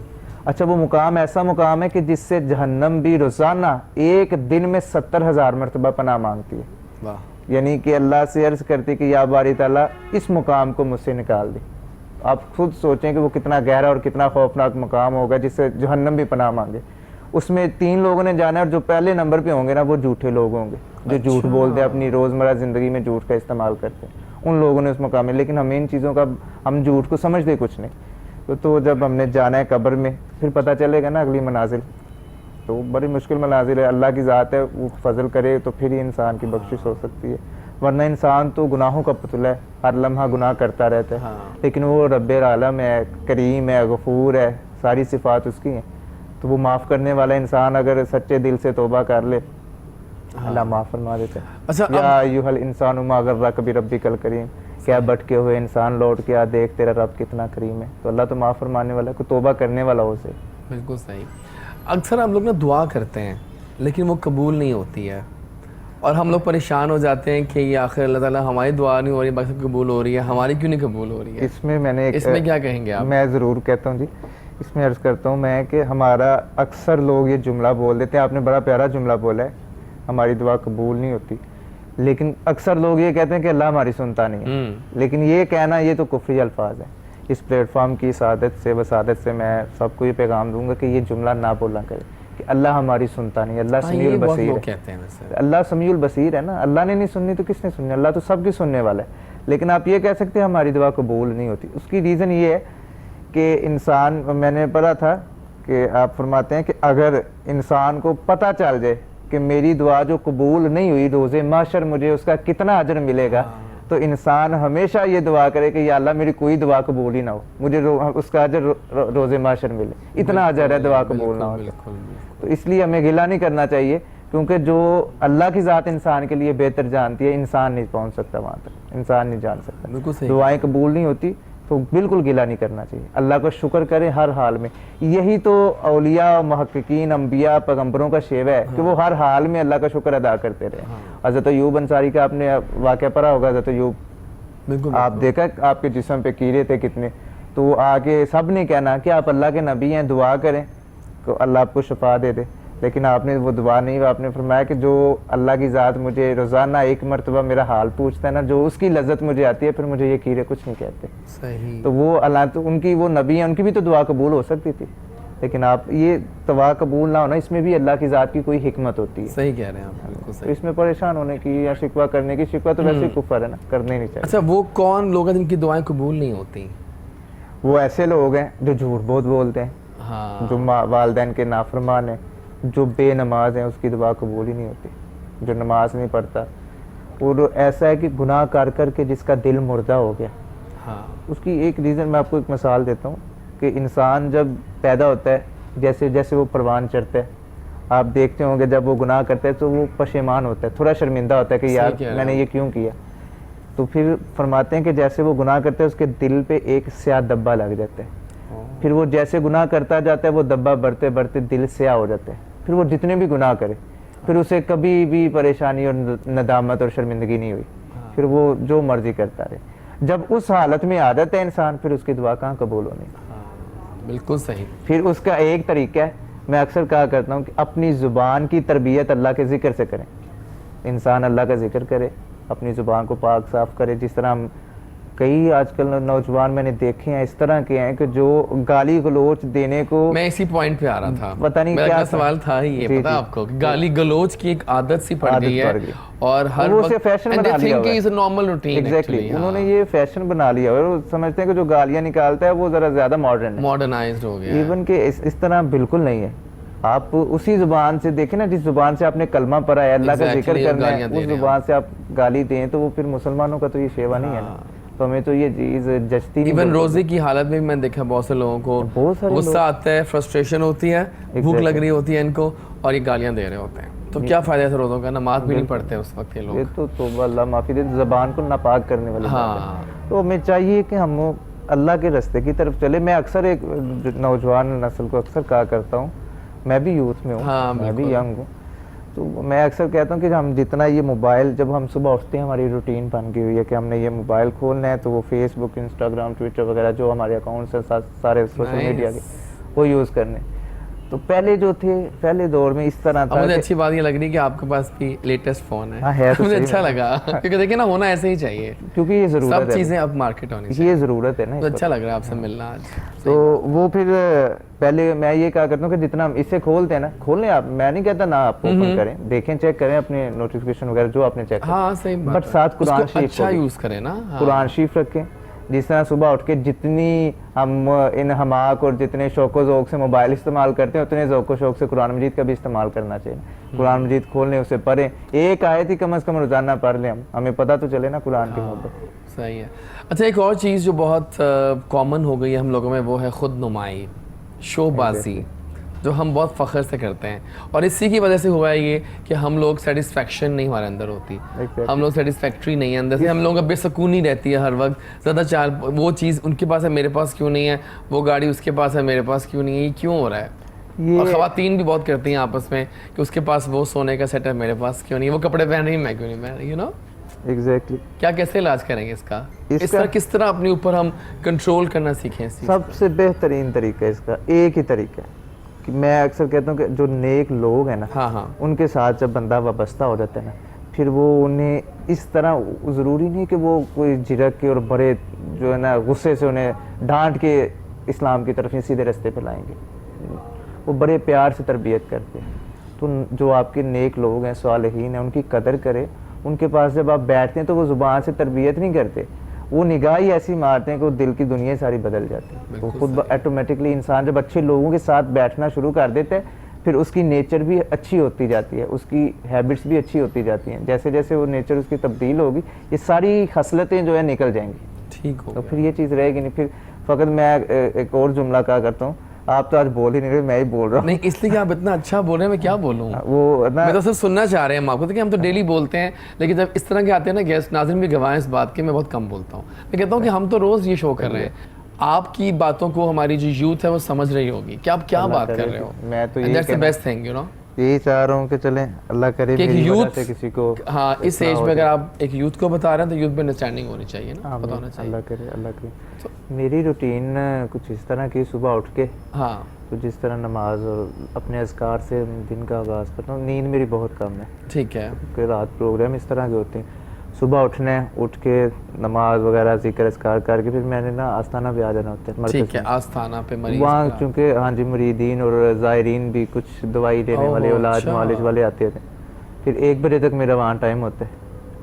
अच्छा, वो मुकाम ऐसा मुकाम है कि जिससे जहन्नम भी रोज़ाना एक दिन में 70,000 मरतबा पनाह मांगती है। यानी कि अल्लाह से अर्ज़ करती कि या बारी ताला इस मुकाम को मुझसे निकाल दे। आप खुद सोचें कि वो कितना गहरा और कितना खौफनाक मुकाम होगा जिससे जहन्नम भी पनाह मांगे। उसमें 3 लोगों ने जाना है और जो पहले नंबर पे होंगे ना वो झूठे लोग होंगे, जो झूठ बोलते हैं, अपनी रोज़मर्रा ज़िंदगी में झूठ का इस्तेमाल करते हैं, उन लोगों ने उस मुकाम में। लेकिन हमें इन चीज़ों का, हम झूठ को समझते कुछ नहीं। तो जब हमने जाना है कब्र में फिर पता चलेगा ना अगली मनाजिल, तो बड़ी मुश्किल मनाजिल है। अल्लाह की ज़ात है, वो फजल करे तो फिर ही इंसान की बख्शिश हो सकती है, वरना इंसान तो गुनाहों का पुतला है, हर लम्हा गुनाह करता रहता है। लेकिन वो रब्बे आलम है, करीम है, गफूर है, सारी सिफात उसकी हैं, तो वो माफ़ करने वाला इंसान अगर सच्चे दिल से तौबा कर ले, अल्लाह माफ़ फरमा देता है। अच्छा, या अय्युहल इंसानु मा गर्रक बिरब्बिकल करीम, क्या भटके हुए इंसान लौट के आ, देख तेरा रब कितना करीम है। तो अल्लाह तो माफ़ फरमाने वाला है, कोई तौबा करने वाला हो उसे। बिल्कुल सही। अक्सर हम लोग ना दुआ करते हैं लेकिन वो कबूल नहीं होती है और हम लोग परेशान हो जाते हैं कि ये आखिर अल्लाह ताला हमारी दुआ नहीं हो रही, बाकी कबूल हो रही है, हमारी क्यों नहीं कबूल हो रही है। इसमें क्या कहेंगे आप? मैं ज़रूर कहता हूँ जी, इसमें अर्ज़ करता हूँ मैं कि हमारा अक्सर लोग ये जुमला बोल देते हैं, आपने बड़ा प्यारा जुमला बोला है, हमारी दुआ कबूल नहीं होती। लेकिन अक्सर लोग ये कहते हैं कि अल्लाह हमारी सुनता नहीं है। लेकिन ये कहना, ये तो कुफ्री अल्फाज है। इस प्लेटफॉर्म की सादत से, वसादत से मैं सबको ये पैगाम दूंगा कि ये जुमला ना बोला करे कि अल्लाह हमारी सुनता नहीं। अल्लाह समीउल बसीर है। अल्लाह समीउल बसीर है ना, अल्लाह ने नहीं सुननी तो किसने सुननी? अल्लाह तो सबकी सुनने वाला है। लेकिन आप ये कह सकते हैं हमारी दुआ कबूल नहीं होती। उसकी रीज़न ये है कि इंसान, मैंने पढ़ा था कि आप फरमाते हैं कि अगर इंसान को पता चल जाए कि मेरी दुआ जो कबूल नहीं हुई, रोज़े माशर मुझे उसका कितना अजर मिलेगा, तो इंसान हमेशा ये दुआ करे कि या अल्लाह मेरी कोई दुआ कबूल ही ना हो, मुझे उसका अजर रोज़े माशर मिले, इतना अजर है दुआ कबूल ना हो। तो इसलिए हमें गिला नहीं करना चाहिए, क्योंकि जो अल्लाह की ज़ात इंसान के लिए बेहतर जानती है, इंसान नहीं पहुँच सकता वहाँ तक, इंसान नहीं जान सकता। दुआएँ कबूल नहीं होती तो बिल्कुल गिला नहीं करना चाहिए, अल्लाह का शुक्र करें हर हाल में। यही तो औलिया, मुहक्किकीन, अंबिया, पैगंबरों का शेवा है कि वो हर हाल में अल्लाह का शुक्र अदा करते रहे। हज़रत अय्यूब अंसारी का आपने वाक़या पढ़ा होगा। हज़रत अय्यूब, आप देखा आपके जिस्म पे कीड़े थे कितने, तो आके सब ने कहना कि आप अल्लाह के नबी हैं, दुआ करें तो अल्लाह आपको शफा दे दे। लेकिन आपने वो दुआ नहीं, आपने फरमाया कि जो अल्लाह की ज़ात मुझे रोज़ाना एक मरतबा मेरा हाल पूछता है ना, जो उसकी लज्जत मुझे आती है, फिर मुझे ये कीड़े कुछ नहीं कहते। सही। तो वो अल्लाह, तो उनकी वो नबी है, उनकी भी तो दुआ कबूल हो सकती थी। लेकिन आप ये दुआ कबूल ना होना, इसमें भी अल्लाह की ज़ात की कोई हिकमत होती है। सही कह रहे हैं आप, बिल्कुल सही। तो इसमें परेशान होने की या शिकवा करने की, शिकवा तो वैसे ही कुफर है ना, करने नहीं चाहिए। अच्छा, वो कौन लोग हैं जिनकी दुआएं कबूल नहीं होती? वो ऐसे लोग हैं जो झूठ बहुत बोलते हैं, हाँ, जो वालिदैन के नाफरमान हैं, जो बेनमाज हैं, उसकी दुआ कबूल ही नहीं होती। जो नमाज नहीं पढ़ता, और ऐसा है कि गुनाह कर कर के जिसका दिल मुर्दा हो गया। हाँ, उसकी एक रीज़न मैं आपको एक मिसाल देता हूँ कि इंसान जब पैदा होता है, जैसे जैसे वो परवान चढ़ता है, आप देखते होंगे जब वो गुनाह करता है तो वो पशेमान होता है, थोड़ा शर्मिंदा होता है कि यार मैंने ये क्यों किया। तो फिर फरमाते हैं कि जैसे वो गुनाह करता है उसके दिल पे एक स्याह धब्बा लग जाता है। फिर वो जैसे गुनाह करता जाता है, वो धब्बा बढ़ते बढ़ते दिल स्याह हो जाता है। फिर वो जितने भी गुनाह करे, फिर उसे कभी भी परेशानी और नदामत और शर्मिंदगी नहीं हुई, फिर वो जो मर्जी करता रहे। जब उस हालत में आ जाता है इंसान, फिर उसकी दुआ कहाँ कबूल होनी। बिल्कुल सही। फिर उसका एक तरीका है, मैं अक्सर कहा करता हूँ कि अपनी ज़ुबान की तरबियत अल्लाह के ज़िक्र से करें। इंसान अल्लाह का जिक्र करे, अपनी ज़ुबान को पाक साफ करे। जिस तरह हम कई आजकल नौजवान मैंने देखे हैं इस तरह के हैं कि जो गाली गलोच देने को, मैं इसी पॉइंट पे आ रहा था, पता नहीं क्या क्या सवाल था ही ये, पता आपको गाली गलोच की एक आदत सी पड़ गई है और हर वक्त फैशन बना लिया है। Is a normal routine. Exactly, उन्होंने ये फैशन बना लिया है और समझते हैं कि जो गालियां निकालता है वो जरा ज्यादा मॉडर्न है, मॉडर्नाइज्ड हो गया। इवन के इस तरह बिल्कुल नहीं है। आप उसी जुबान से देखें ना, जिस जुबान से आपने कलमा पढ़ा है, अल्लाह का जिक्र करना है, उस जुबान से आप गाली दें तो वो फिर मुसलमानों का तो ये शेवा नहीं है ना। तो हमें तो ये चीज़ जचती नहीं। इवन रोजे की हालत में भी मैंने देखा बहुत से लोगों को गुस्सा आता है, फ्रस्ट्रेशन होती है, भूख लग रही होती है इनको, और ये गालियां दे रहे होते हैं। तो क्या फायदा है रोज़ों का? नमाज भी नहीं पढ़ते उस वक्त ये लोग। ये तो अल्लाह माफ़ी दे, ज़बान को नापाक करने वाली बात है। तो हमें चाहिए कि हम अल्लाह के रास्ते की तरफ चले। मैं अक्सर एक नौजवान नस्ल को अक्सर कहा करता हूँ, मैं भी यूथ में हूँ, मैं भी यंग हूँ, तो मैं अक्सर कहता हूँ कि हम जितना ये मोबाइल, जब हम सुबह उठते हैं हमारी रूटीन बन गई हुई है कि हमने ये मोबाइल खोलना है, तो वो फेसबुक, इंस्टाग्राम, ट्विटर वगैरह जो हमारे अकाउंट्स हैं सारे सोशल मीडिया के, वो यूज़ करने। तो पहले जो थे, पहले दौर में इस तरह अब था मुझे कि- अच्छी बात ये लग रही है कि आपके पास भी लेटेस्ट फोन है। हाँ, है तो मुझे सही अच्छा में। लगा क्योंकि देखिए ना, होना ऐसे ही चाहिए, क्योंकि ये सब ज़रूरत है, चीजें अब मार्केट होनी चाहिए। ये ज़रूरत है ना तो इस अच्छा लग रहा है आपसे मिलना आज। तो वो फिर पहले मैं ये कहा करता हूँ कि जितना हम इसे खोलते हैं ना, खोलें आप, मैं नहीं कहता ना आप ओपन करें, देखें, चेक करें अपने नोटिफिकेशन वगैरह जो आपने चेक हाँ सही बात बट है। साथ कुरान उसको शरीफ अच्छा को भी। यूज करें ना। हाँ। कुरान शरीफ रखें। जिस तरह सुबह उठ के जितनी हम इन हमाक और जितने शौको ज़ौक से मोबाइल इस्तेमाल करते हैं, उतने ज़ौको शौक से कुरान मजीद का भी इस्तेमाल करना चाहिए। कुरान मजीद खोल लें, उसे पढ़ें, एक आयत ही कम से कम रोज़ाना पढ़ लें, हमें पता तो चले ना कुरान की मोहब्बत। सही है। अच्छा, एक और चीज़ जो बहुत कॉमन हो गई है हम लोगों में, वो है खुद नुमाई, शोबाजी, जो हम बहुत फ़ख्र से करते हैं। और इसी की वजह से हुआ है ये कि हम लोग सेटिस्फेक्शन नहीं हमारे अंदर होती। Exactly. हम लोग सेटिस्फैक्ट्री नहीं है अंदर से, हम लोगों का बेसुकूनी रहती है हर वक्त। ज़्यादा चार वो चीज़ उनके पास है, मेरे पास क्यों नहीं है, वो गाड़ी उसके पास है, मेरे पास क्यों नहीं है, ये क्यों हो रहा है? ये और ख़वातीन भी बहुत करती हैं आपस में कि उसके पास वो सोने का सेट है, मेरे पास क्यों नहीं है, वो कपड़े पहन रही है, मैं क्यों नहीं पहन रही, यू नो। एग्जैक्टली क्या कैसे इलाज करेंगे इसका? इस इसका- तरह किस तरह अपने ऊपर हम कंट्रोल करना सीखें इस चीज़ को? सबसे बेहतरीन तरीका है इसका, एक ही तरीका है कि मैं अक्सर कहता हूँ कि जो नेक लोग हैं ना, हाँ हाँ, उनके साथ जब बंदा वाबस्ता हो जाता है ना, फिर वो उन्हें इस तरह, ज़रूरी नहीं कि वो कोई झिड़क के और बड़े जो है ना गुस्से से उन्हें डांट के इस्लाम की तरफ ही सीधे रास्ते पे लाएंगे, वो बड़े प्यार से तरबियत करते हैं। तो जो आपके नेक लोग हैं, सालिहीन हैं, उनकी कदर करें। उनके पास जब आप बैठते हैं तो वो ज़ुबान से तरबियत नहीं करते, वो निगाह ही ऐसी मारते हैं कि वो दिल की दुनिया सारी बदल जाती है। वो खुद ऑटोमेटिकली इंसान जब अच्छे लोगों के साथ बैठना शुरू कर देता है, फिर उसकी नेचर भी अच्छी होती जाती है, उसकी हैबिट्स भी अच्छी होती जाती हैं। जैसे जैसे वो नेचर उसकी तब्दील होगी, ये सारी खसलतें जो है निकल जाएंगी। ठीक हो तो गया। फिर ये चीज़ रहेगी नहीं। फिर फ़कत मैं एक और जुमला कहा करता हूँ, आप तो आज बोल ही नहीं रहे, मैं ही बोल रहा हूँ। नहीं, इसलिए कि आप इतना अच्छा बोल रहे हैं, मैं क्या बोलूँ? वो ना मैं तो सिर्फ सुनना चाह रहे हैं हम आपको, देखिए हम तो डेली बोलते हैं, लेकिन जब इस तरह के आते हैं ना गेस्ट, नाज़रीन भी गवाह हैं इस बात के, मैं बहुत कम बोलता हूँ। मैं कहता हूँ कि हम तो रोज़ ये शो कर रहे हैं, आपकी बातों को हमारी जो यूथ है वो समझ रही होगी कि आप क्या बात कर रहे हो। मैं तो एंड यही that's the best thing, you know, यही चाह रहा हूँ कि चलें, अल्लाह करे कि एक मेरी वजह यूथ, से किसी को हाँ इस इतना एज हो में अगर जाए। आप एक यूथ को बता रहे हैं तो यूथ में अंडरस्टैंडिंग होनी चाहिए ना, आमीन, पता होना चाहिए। अल्लाह करे, अल्लाह करे। मेरी रूटीन कुछ इस तरह की, सुबह उठ के हाँ तो जिस तरह नमाज और अपने अज़कार से दिन का आगाज़ करता हूँ। नींद मेरी बहुत कम है ठीक है। कि रात प्रोग्राम इस तरह के होते हैं। सुबह उठ के नमाज वगैरह ज़िक्र अज़कार करके फिर मैंने ना आस्थाना पे आ जाना होता है, मरकज़ ठीक है, में। आस्थाना पे मरीज वहाँ का। चूँकि हाँ जी, मुरीदीन और ज़ायरीन भी कुछ दवाई लेने ओह, वाले, इलाज अच्छा। मालिश वाले आते होते हैं। फिर 1 बजे तक मेरा वहाँ टाइम होता है,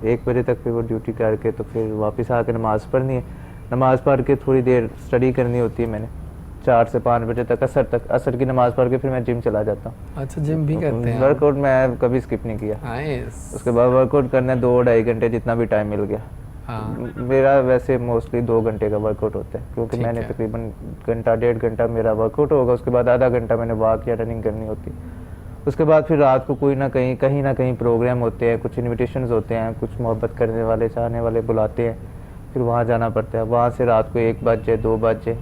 1 बजे तक फिर वो ड्यूटी करके तो फिर वापस आके नमाज़ पढ़नी है। नमाज़ पढ़ के थोड़ी देर स्टडी करनी होती है मैंने, 4 से 5 बजे तक, असर की नमाज़ पढ़ के फिर मैं जिम चला जाता हूँ। अच्छा, जिम भी करते हैं? वर्कआउट मैं कभी स्किप नहीं किया। नाइस। उसके बाद वर्कआउट करना 2-2.5 घंटे, जितना भी टाइम मिल गया। हाँ मेरा वैसे मोस्टली 2 घंटे का वर्कआउट होता है, क्योंकि ठीक मैंने है। तकरीबन घंटा 1.5 घंटा मेरा वर्कआउट होगा, उसके बाद आधा घंटा मैंने वॉक या रनिंग करनी होती है। उसके बाद फिर रात को कोई ना कहीं प्रोग्राम होते हैं, कुछ इन्विटेशंस होते हैं, कुछ मोहब्बत करने वाले, चाहने वाले बुलाते हैं, फिर वहाँ जाना पड़ता है। वहाँ से रात को 1 बजे 2 बजे,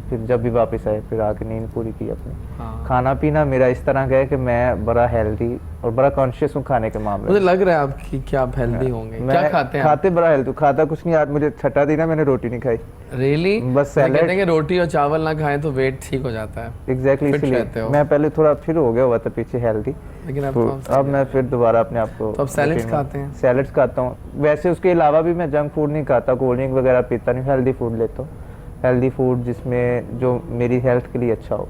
फिर जब भी वापस आए फिर आके नींद पूरी की अपनी। हाँ, खाना पीना मेरा इस तरह का है कि मैं बड़ा हेल्दी और बड़ा कॉन्शियस हूँ खाने के मामले मुझे में। लग रहा है आपकी कि आप हेल्दी होंगे। मैं क्या खाते हैं आप? खाते बड़ा हेल्दी, खाता कुछ नहीं। आज मुझे छठा दिन है, मैंने रोटी नहीं खाई। रियली? बस कहते सैलेड। हैं कि रोटी और चावल ना खाएं तो वेट ठीक हो जाता है, एग्जैक्टली Fit इसलिए रहते हो। मैं पहले थोड़ा फिर हो गया हुआ था पीछे हेल्दी, लेकिन अब तो तो अब मैं फिर दोबारा अपने आप को तो अब सैलेड्स routine में- खाते हैं? सैलेड्स खाता हूँ। वैसे उसके अलावा भी मैं जंक फूड नहीं खाता, कोल्ड ड्रिंक वगैरह पीता नहीं, हेल्दी फूड लेता हूँ। हेल्दी फूड जिसमें जो मेरी हेल्थ के लिए अच्छा हो।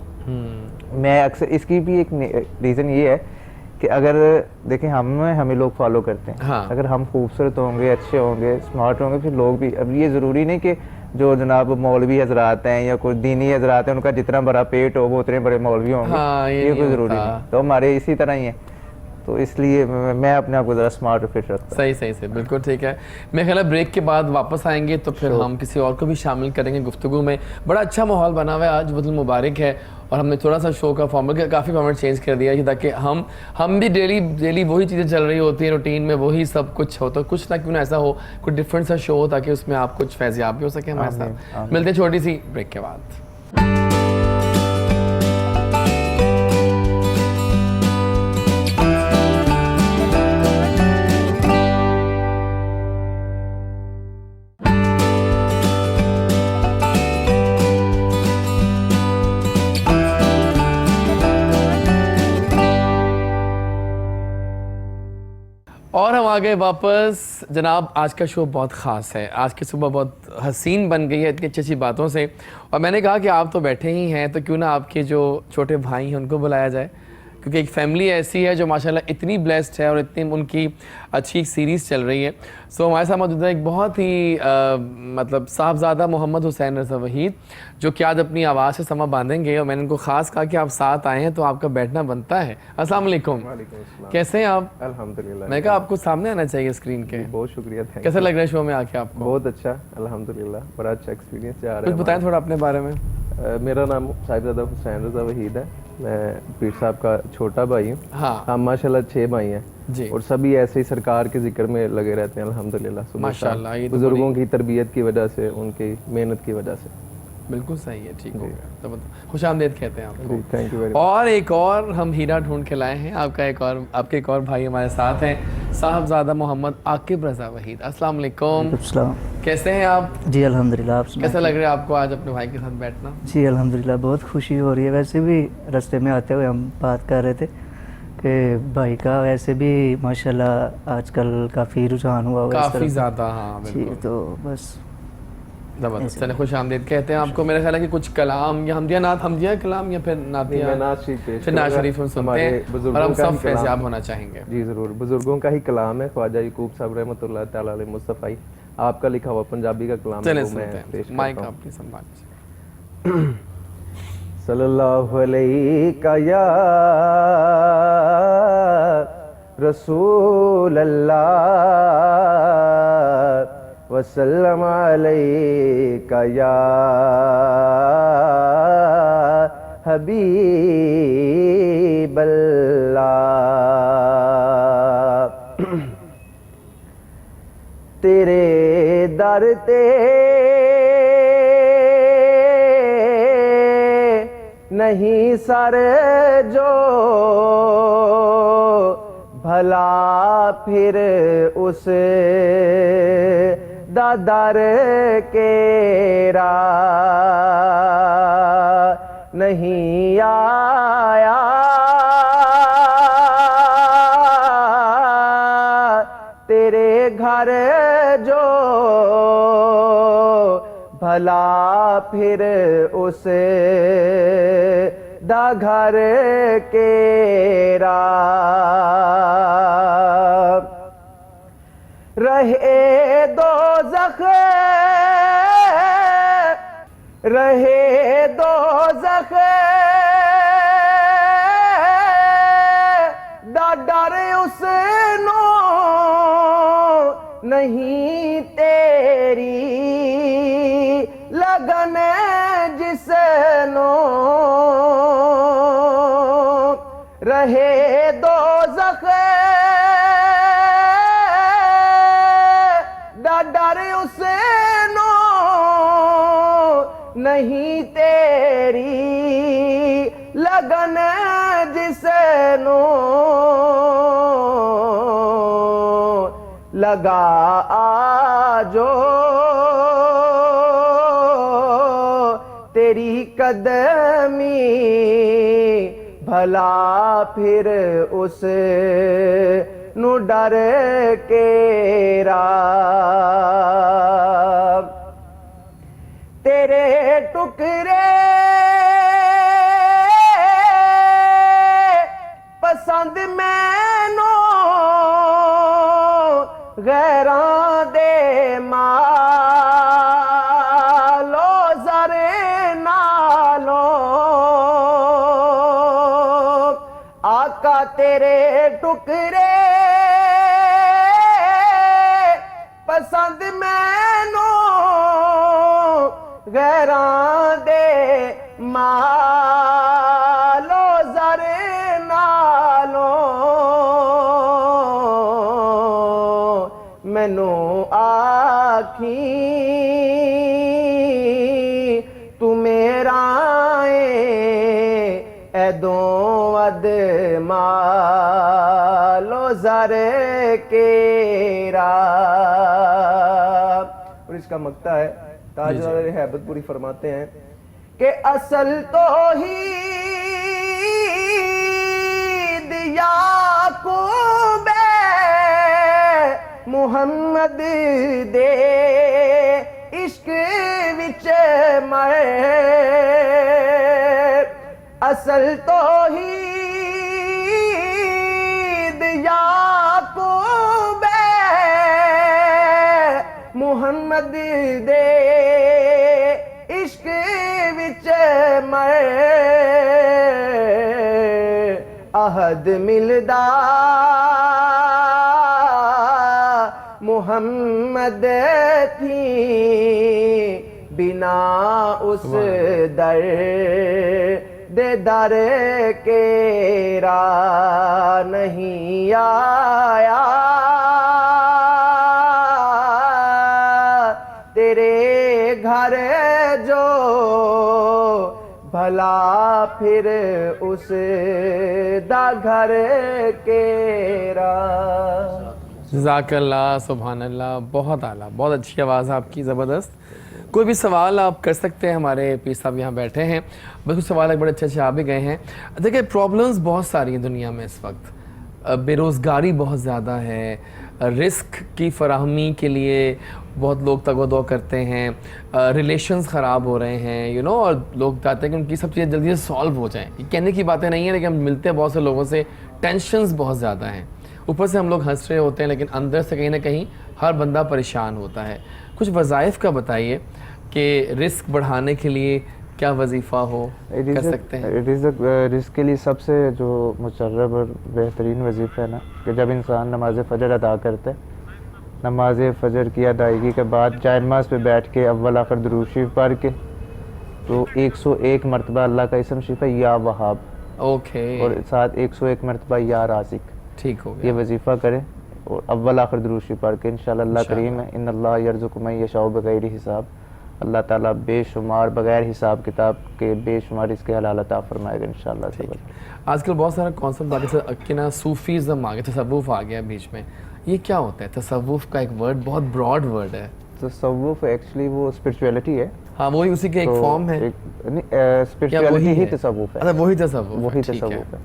मैं अक्सर, इसकी भी एक रीज़न ये है कि अगर देखें हमें लोग फॉलो करते हैं। हाँ। अगर हम खूबसूरत होंगे, अच्छे होंगे, स्मार्ट होंगे, फिर लोग भी, अब ये ज़रूरी नहीं कि जो जनाब मौलवी हजरात हैं या कोई दीनी हजरात हैं उनका जितना बड़ा पेट हो वो उतने बड़े मौलवी होंगे। हाँ, ये नहीं कोई ज़रूरी होता। नहीं, तो हमारे इसी तरह ही है। तो इसलिए मैं अपने आप को ज़रा स्मार्ट और फिट रखता हूँ। सही से बिल्कुल ठीक है। मैं ख्याल है ब्रेक के बाद वापस आएंगे तो फिर हम किसी और को भी शामिल करेंगे गुफ्तगू में। बड़ा अच्छा माहौल बना हुआ है आज, मतलब मुबारक है। और हमने थोड़ा सा शो का फॉर्मेट, काफ़ी फॉर्मेट चेंज कर दिया है ताकि हम भी डेली वही चीज़ें चल रही होती हैं रूटीन में, वही सब कुछ हो, तो कुछ ना क्यों ना ऐसा हो, कुछ डिफरेंट सा शो हो ताकि उसमें आप कुछ फैज़याब भी हो सके हमारे आमीन, साथ। आमीन। मिलते हैं छोटी सी ब्रेक के बाद। आ गए वापस जनाब। आज का शो बहुत ख़ास है। आज की सुबह बहुत हसीन बन गई है इतनी अच्छी अच्छी बातों से, और मैंने कहा कि आप तो बैठे ही हैं तो क्यों ना आपके जो छोटे भाई हैं उनको बुलाया जाए, क्योंकि एक फैमिली ऐसी है जो माशाल्लाह इतनी ब्लेस्ड है और इतनी उनकी अच्छी सीरीज़ चल रही है। सो हमारे साथ मौजूद है एक बहुत ही मतलब साहबजादा मोहम्मद हुसैन रज़ा वहीद, जो कि आज अपनी आवाज़ से समा बांधेंगे। और मैंने उनको ख़ास कहा कि आप साथ आए हैं तो आपका बैठना बनता है। अस्सलाम वालेकुम, कैसे हैं आप? अल्हम्दुलिल्लाह। मैं कहा आपको सामने आना चाहिए स्क्रीन के। बहुत शुक्रिया, कैसा लग रहा है शो में आके आपको? बहुत अच्छा, अल्हम्दुलिल्लाह, बड़ा अच्छा एक्सपीरियंस जा रहा है। कुछ बताएं थोड़ा अपने बारे में। मेरा नाम साहिबजादा हुसैन रज़ा वहीद है। मैं पीर साहब का छोटा भाई हूँ। हाँ हम माशाल्लाह 6 भाई हैं जी, और सभी ऐसे ही सरकार के जिक्र में लगे रहते हैं अल्हम्दुलिल्लाह। सुबह माशाल्लाह, शाम ये तो बुजुर्गों की तरबियत की वजह से, उनकी मेहनत की वजह से। बिल्कुल सही है, ठीक हो गया। तो खुशामदीद कहते हैं आपको। थैंक यू वेरी और एक और हम हीरा ढूंढ के लाए हैं। आपके एक और भाई हमारे साथ हैं, साहबजादा मोहम्मद आकिब रज़ा वहीद। अस्सलाम वालेकुम, कैसे हैं आप? जी अल्हम्दुलिल्लाह। आप कैसा लग रहा है आपको आज अपने भाई के साथ बैठना? जी अल्हम्दुलिल्लाह, बहुत खुशी हो रही है। वैसे भी रास्ते में आते हुए हम बात कर रहे थे कि भाई का वैसे भी माशाल्लाह आजकल काफ़ी रुझान हुआ हुआ है इस काफ़ी तरफ। ज़्यादा, हाँ जी, बिल्कुल। तो बस ज़बरदस्त। चले, खुश आमदीद कहते हैं आपको। मेरे ख्याल है कि कुछ कलाम या हमदिया नात, हमदिया कलाम या फिर नातिया, मैं नात शरीफ पेश फिर नात करूंगा। शरीफ हम सुनते हमारे हैं बुजुर्गों और हम का ही सब कलाम। फैज़याब होना चाहेंगे। जी ज़रूर, बुजुर्गों का ही कलाम है, ख्वाजा यकूब साहब रहमतुल्लाह तआला अलैह मुस्तफ़ाई। आपका लिखा हुआ पंजाबी का कलाम चले है, वो सुनते मैं पेश हैं। माइक करता हूँ। अपनी संभाल। सल्लल्लाहु अलैका या रसूल अल्लाह वसल्लम अलैका या हबीब अल्लाह। तेरे दर ते नहीं सर जो भला फिर उस दर केरा नहीं आया। तेरे घर जो भला फिर उस दा घर केरा रहे दोज़ख दा डर उसनो नहीं तेरी लगन जिसनो रहे दोज़ख दा डर उसनो नहीं तेरी लगन जिसनो लगा आजो तेरी कदमी भला फिर उस नु डर केरा तेरे टुकड़े पसंद मैनो गैरां दे मालो ज़रे नालो आका तेरे टुकड़े पसंद मैनो गैरां दे मालो ज़रे नालो मैनू आखी तू मेरा ऐदों अद मालो ज़रे केरा। और इसका मक्ता है, ताजदार हैबतपुरी फरमाते हैं कि असल तो ही दिया को मुहम्मद दे इश्क विच मैं असल तो ही याकूब मुहम्मद दे इश्क विच मैं अहद मिलदा मुहम्मद थी बिना उस दर दे दर केरा नहीं आया तेरे घर जो भला फिर उस दा घर केरा। जज़ाकल्लाह, सुभान अल्लाह, बहुत आला, बहुत अच्छी आवाज़ है आपकी, ज़बरदस्त। कोई भी सवाल आप कर सकते हैं, हमारे पीर साहब यहाँ बैठे हैं, बस कुछ सवाल बड़े अच्छे अच्छे आ भी गए हैं। देखिए प्रॉब्लम्स बहुत सारी हैं दुनिया में इस वक्त, बेरोज़गारी बहुत ज़्यादा है, रिस्क की फराहमी के लिए बहुत लोग तगोदो करते हैं, रिलेशंस ख़राब हो रहे हैं, यू नो, और लोग चाहते हैं कि उनकी सब चीज़ें जल्दी से सॉल्व हो जाएं। ये कहने की बातें नहीं है, लेकिन हम मिलते हैं बहुत से लोगों से, टेंशन्स बहुत ज़्यादा हैं, ऊपर से हम लोग हंस रहे होते हैं, लेकिन अंदर से कहीं ना कहीं हर बंदा परेशान होता है। कुछ वज़ाइफ का बताइए कि रिस्क बढ़ाने के लिए क्या वजीफ़ा हो कर सकते हैं। रिस्क के लिए सबसे जो मुशर्रफ और बेहतरीन वजीफ़ा है ना, कि जब इंसान नमाज फ़जर अदा करता है, नमाज फ़जर की अदायगी के बाद जाए नमाज पे बैठ के अव्वल आखिर दुरूद शरीफ पढ़ के तो 101 मरतबा अल्लाह का इसम शरीफ है या वहाब, ओके, और साथ 101 मरतबा या राज़िक, ठीक हो ये गया। वजीफ़ा करें और अव्वल आखिर दुरूद शरीफ पढ़ के इंशाअल्लाह अल्लाह करीम है, इन्नल्लाह यर्ज़ुक़ु मन यशाउ बग़ैरि हिसाब, अल्लाह ताला बेशुमार बगैर हिसाब किताब के बेशुमार इसके हलाल अता फरमाएगा इंशाअल्लाह से। आजकल बहुत सारा कॉन्सेप्ट आ गया कि ना सूफीज़म आ गया, तसव्वुफ़ आ गया बीच में, ये क्या होता है? तसव्वुफ़ का एक वर्ड बहुत ब्रॉड वर्ड है। तसव्वुफ़ एक्चुअली वो स्पिरिचुअलिटी है। हाँ, वही उसी के एक फॉर्म है, स्पिरिचुअलिटी ही तसव्वुफ़ है। अच्छा वही तसव्वुफ़, वही ठीक है। तसव्वुफ़ है।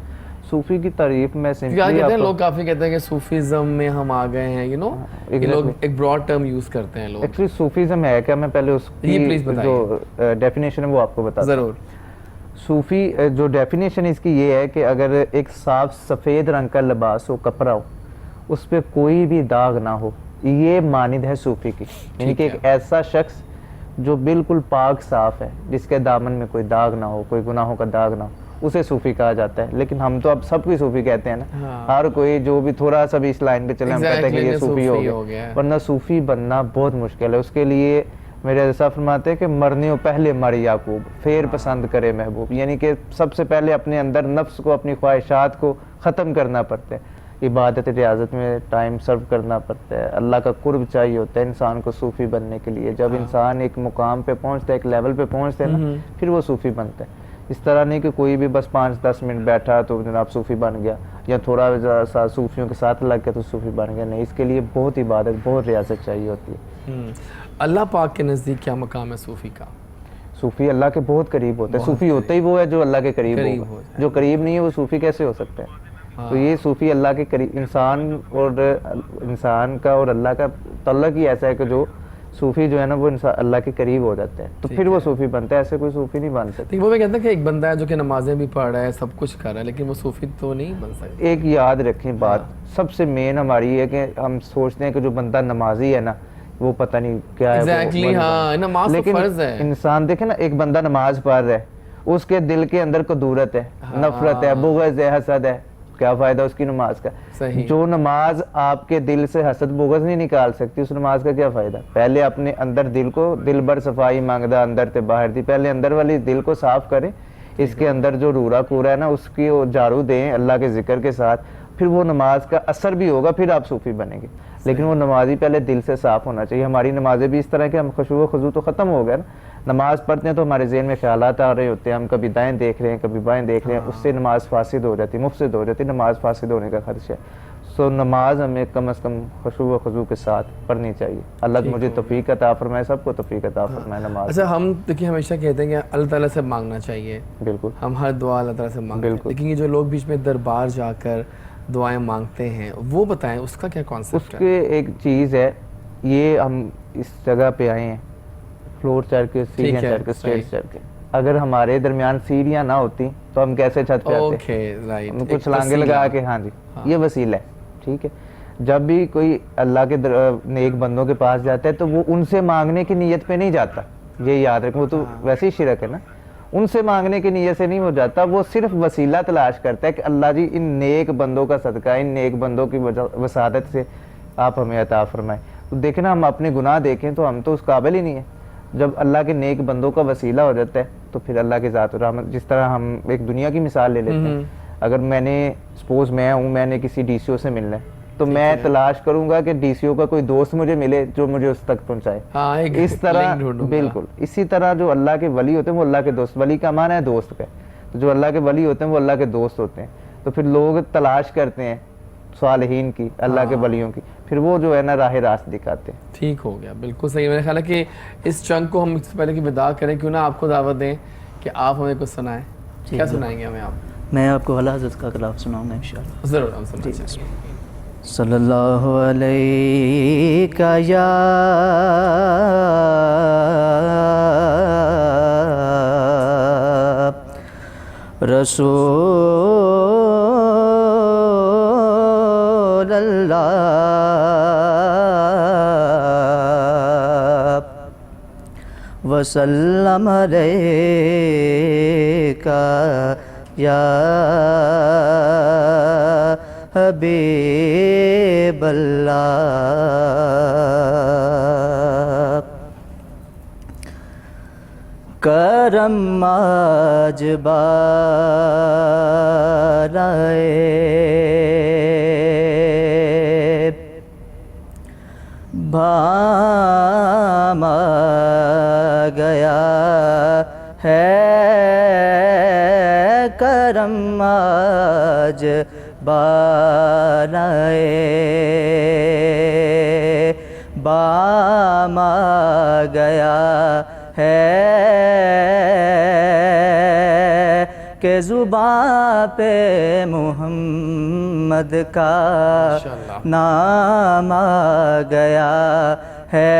सूफी की तारीफ में क्योंकि सिंपली कहते हैं लोग, काफ़ी कहते हैं कि सूफीज़म में हम आ गए हैं, यू नो, ये लोग एक ब्रॉड टर्म यूज़ करते हैं लोग। एक्चुअली सूफीज़म है क्या, मैं पहले उसकी प्लीज़ बताइए। जो डेफिनेशन है वो आपको बता दूं। ज़रूर। सूफी जो डेफिनेशन इसकी ये है कि अगर एक साफ सफ़ेद रंग का लिबास हो, कपड़ा हो, उस पर कोई भी दाग ना हो, ये मानिद है सूफी की। यानी कि एक ऐसा शख्स जो बिल्कुल पाक साफ है, जिसके दामन में कोई दाग ना हो, कोई गुनाहों का दाग ना हो, उसे सूफी कहा जाता है। लेकिन हम तो अब सब कोई सूफी कहते हैं ना। हाँ। हर कोई जो भी थोड़ा सा भी इस लाइन पे चले, हम कहते हैं कि ये सूफी हो गया। वरना सूफी बनना बहुत मुश्किल है। उसके लिए मेरे जैसा फरमाते हैं कि मरने पहले मर याकूब, फिर पसंद करे महबूब। यानी कि सबसे पहले अपने अंदर नफ्स को, अपनी ख्वाहिशात को ख़त्म करना पड़ता है, इबादत रियाजत में टाइम सर्व करना पड़ता है, अल्लाह का कुर्ब चाहिए होता है इंसान को सूफ़ी बनने के लिए। जब इंसान एक मुकाम पे पहुंचता है, एक लेवल पे पहुंचता है ना, फिर वो सूफ़ी बनता है। इस तरह नहीं कि कोई भी बस 5-10 मिनट बैठा तो जनाब सूफ़ी बन गया, या थोड़ा सा सूफियों के साथ लग गया तो सूफ़ी बन गया। नहीं, इसके लिए बहुत इबादत, बहुत रियाजत चाहिए होती है। अल्लाह पाक के नज़दीक क्या मकाम है सूफ़ी का? सूफ़ी अल्लाह के बहुत करीब होता है। सूफ़ी होता ही वो है जो अल्लाह के करीब होगा। जो करीब नहीं है वो सूफ़ी कैसे हो सकता है? तो ये सूफ़ी अल्लाह के करीब, इंसान का और अल्लाह का तल्लुक़ ही ऐसा है कि जो सूफ़ी जो है ना वो इंसान अल्लाह के करीब हो जाता है, तो फिर वो सूफ़ी बनता है। ऐसे कोई सूफ़ी नहीं बन सकता। वो मैं कहता है कि एक बंदा है जो कि नमाजें भी पढ़ रहा है, सब कुछ कर रहा है, लेकिन वो सूफ़ी तो नहीं बन सकता। एक याद रखें बात, सबसे मेन हमारी है कि हम सोचते हैं कि जो बंदा नमाजी है ना वो पता नहीं क्या है। एग्जैक्टली, हाँ, नमाज तो फर्ज है। इंसान देखे ना, एक बंदा नमाज पढ़ रहा है, उसके दिल के अंदर कदूरत है, नफरत है, बुग़्ज़ है, हसद है, क्या फायदा उसकी नमाज का? सही। जो नमाज आपके दिल से हसद बुग़्ज़ नहीं निकाल सकती, उस नमाज का क्या फायदा? पहले अपने अंदर दिल को, दिल भर सफाई मांगदा अंदर ते बाहर दी, पहले अंदर वाली दिल को साफ करें। इसके अंदर जो रूरा कूरा है ना उसकी झाड़ू दें अल्लाह के जिक्र के साथ, फिर वो नमाज का असर भी होगा, फिर आप सूफी बनेंगे। लेकिन वो नमाजी पहले दिल से साफ होना चाहिए। हमारी नमाजें भी इस तरह के, हम खुशू खुजू तो ख़त्म हो गया ना, नमाज पढ़ते हैं तो हमारे ज़हन में ख्यालात आ रहे होते हैं, हम कभी दाएं देख रहे हैं, कभी बाएं देख रहे हैं, उससे नमाज फासिद हो जाती है, मुफसिद हो जाती है, नमाज फासिद होने का खदशा है। सो नमाज हमें कम से कम खुशू खुजू के साथ पढ़नी चाहिए। अल्लाह मुझे तौफीक अता फरमाए, सबको तौफीक अता फरमाए नमाज। अच्छा, हम देखिए हमेशा कहते हैं कि अल्लाह ताला से मांगना चाहिए, बिल्कुल, हम हर दुआ अल्लाह ताला से मांगते हैं, लेकिन ये जो लोग बीच में दरबार जाकर दुआएं मांगते हैं, वो बताएं उसका क्या कॉन्सेप्ट है? उसके एक चीज़ है, ये हम इस जगह पे आए हैं, फ्लोर चढ़ के, सीढ़ियाँ है, चढ़ के, सही। स्टेज चढ़ के। अगर हमारे दरमियान सीढ़ियाँ ना होती तो हम कैसे छत पे आते? ओके, राइट, हम एक कुछ लांगे वसीला। लगा के, हाँ जी, ये वसीला है, ठीक है। जब भी कोई अल्लाह के नेक बंदों के पास जाता है तो वो उनसे मांगने की नीयत पे नहीं जाता, ये याद रखें। वो तो वैसे ही शिरक है ना, उनसे मांगने की नीयत से नहीं हो जाता, वो सिर्फ वसीला तलाश करता है कि अल्लाह जी इन नेक बंदों का सदका, इन नेक बंदों की वसादत से आप हमें अता फरमाएं। तो देखें ना, हम अपने गुनाह देखें तो हम तो उस काबिल ही नहीं है। जब अल्लाह के नेक बंदों का वसीला हो जाता है तो फिर अल्लाह के ज़ात और रहमत, जिस तरह हम एक दुनिया की मिसाल ले लेते हैं, अगर मैंने सपोज मैं हूँ, मैंने किसी डीसीओ से मिलना है तो मैं तलाश करूंगा कि डीसीओ का कोई दोस्त मुझे मिले जो मुझे उस तक पहुंचाए। हाँ, एक इस तरह लिंक ढूंढूंगा। बिल्कुल इसी तरह जो अल्लाह के वली होते हैं वो अल्लाह के दोस्त, वली का माना है दोस्त का, तो जो अल्लाह के वली होते हैं वो अल्लाह के दोस्त होते हैं। तो फिर लोग तलाश करते हैं सालिहीन की, अल्लाह के वलियों की, फिर वो जो है ना राह रास्त दिखाते हैं। ठीक हो गया, बिल्कुल सही। मेरा ख्याल है कि इस चंक को हम इससे पहले कि विदा करें, क्यों ना आपको दावत दें कि आप हमें कुछ सुनाएं। क्या सुनाएंगे हमें आप? मैं आपको आला हज़रत का कलाम सुनाऊंगा इंशाअल्लाह। ज़रूर, हम सुनना चाहेंगे। सल्लल्लाहु अलैका या रसूल अल्लाह वसल्लम अलैका या हबीब अल्लाह। करम आज बाराए भाम गया है, करम आज बाराए बाम गया है के ज़ुबां पे मोहम्मद का नाम आ गया है।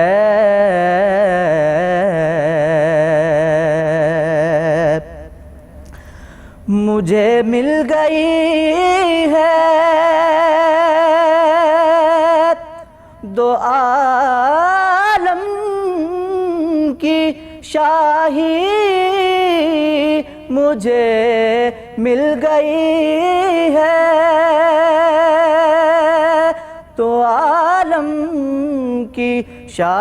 मुझे मिल गई है दो आलम की शाही, मुझे मिल गई है तो आलम की शाही,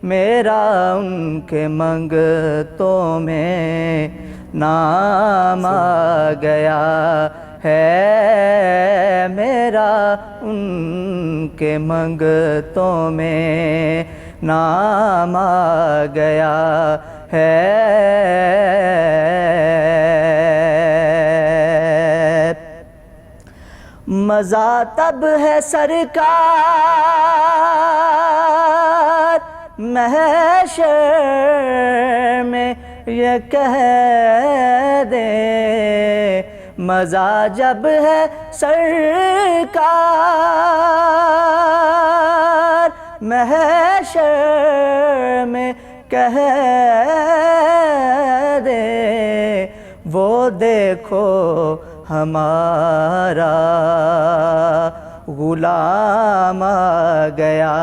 मेरा उनके मंगतों में नाम आ गया है, मेरा उनके मंगतों में नाम आ गया है। मज़ा तब है सरकार महशर में ये कह दे, मज़ा जब है सरकार महशर में कह दे, वो देखो हमारा गुलाम आ गया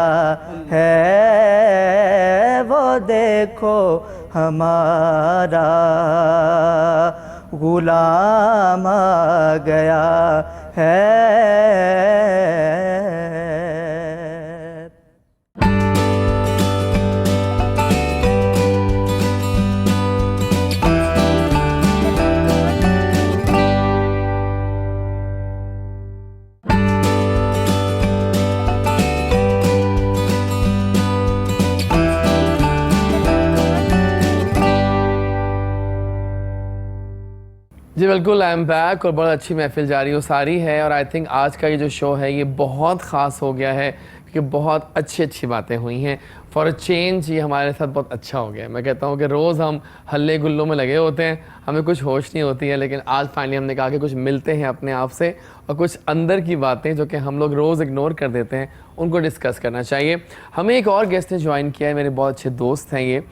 है, वो देखो हमारा गुलाम आ गया है। जी बिल्कुल, आई एम बैक और बहुत अच्छी महफिल जारी हो सारी है। और आई थिंक आज का ये जो शो है ये बहुत ख़ास हो गया है क्योंकि बहुत अच्छी अच्छी बातें हुई हैं। फॉर अ चेंज ये हमारे साथ बहुत अच्छा हो गया। मैं कहता हूँ कि रोज़ हम हल्ले गुल्लों में लगे होते हैं, हमें कुछ होश नहीं होती है, लेकिन आज फाइनली हमने कहा कि कुछ मिलते हैं अपने आप से और कुछ अंदर की बातें जो कि हम लोग रोज़ इग्नोर कर देते हैं उनको डिस्कस करना चाहिए। हमें एक और गेस्ट ने ज्वाइन किया है, मेरे बहुत अच्छे दोस्त हैं ये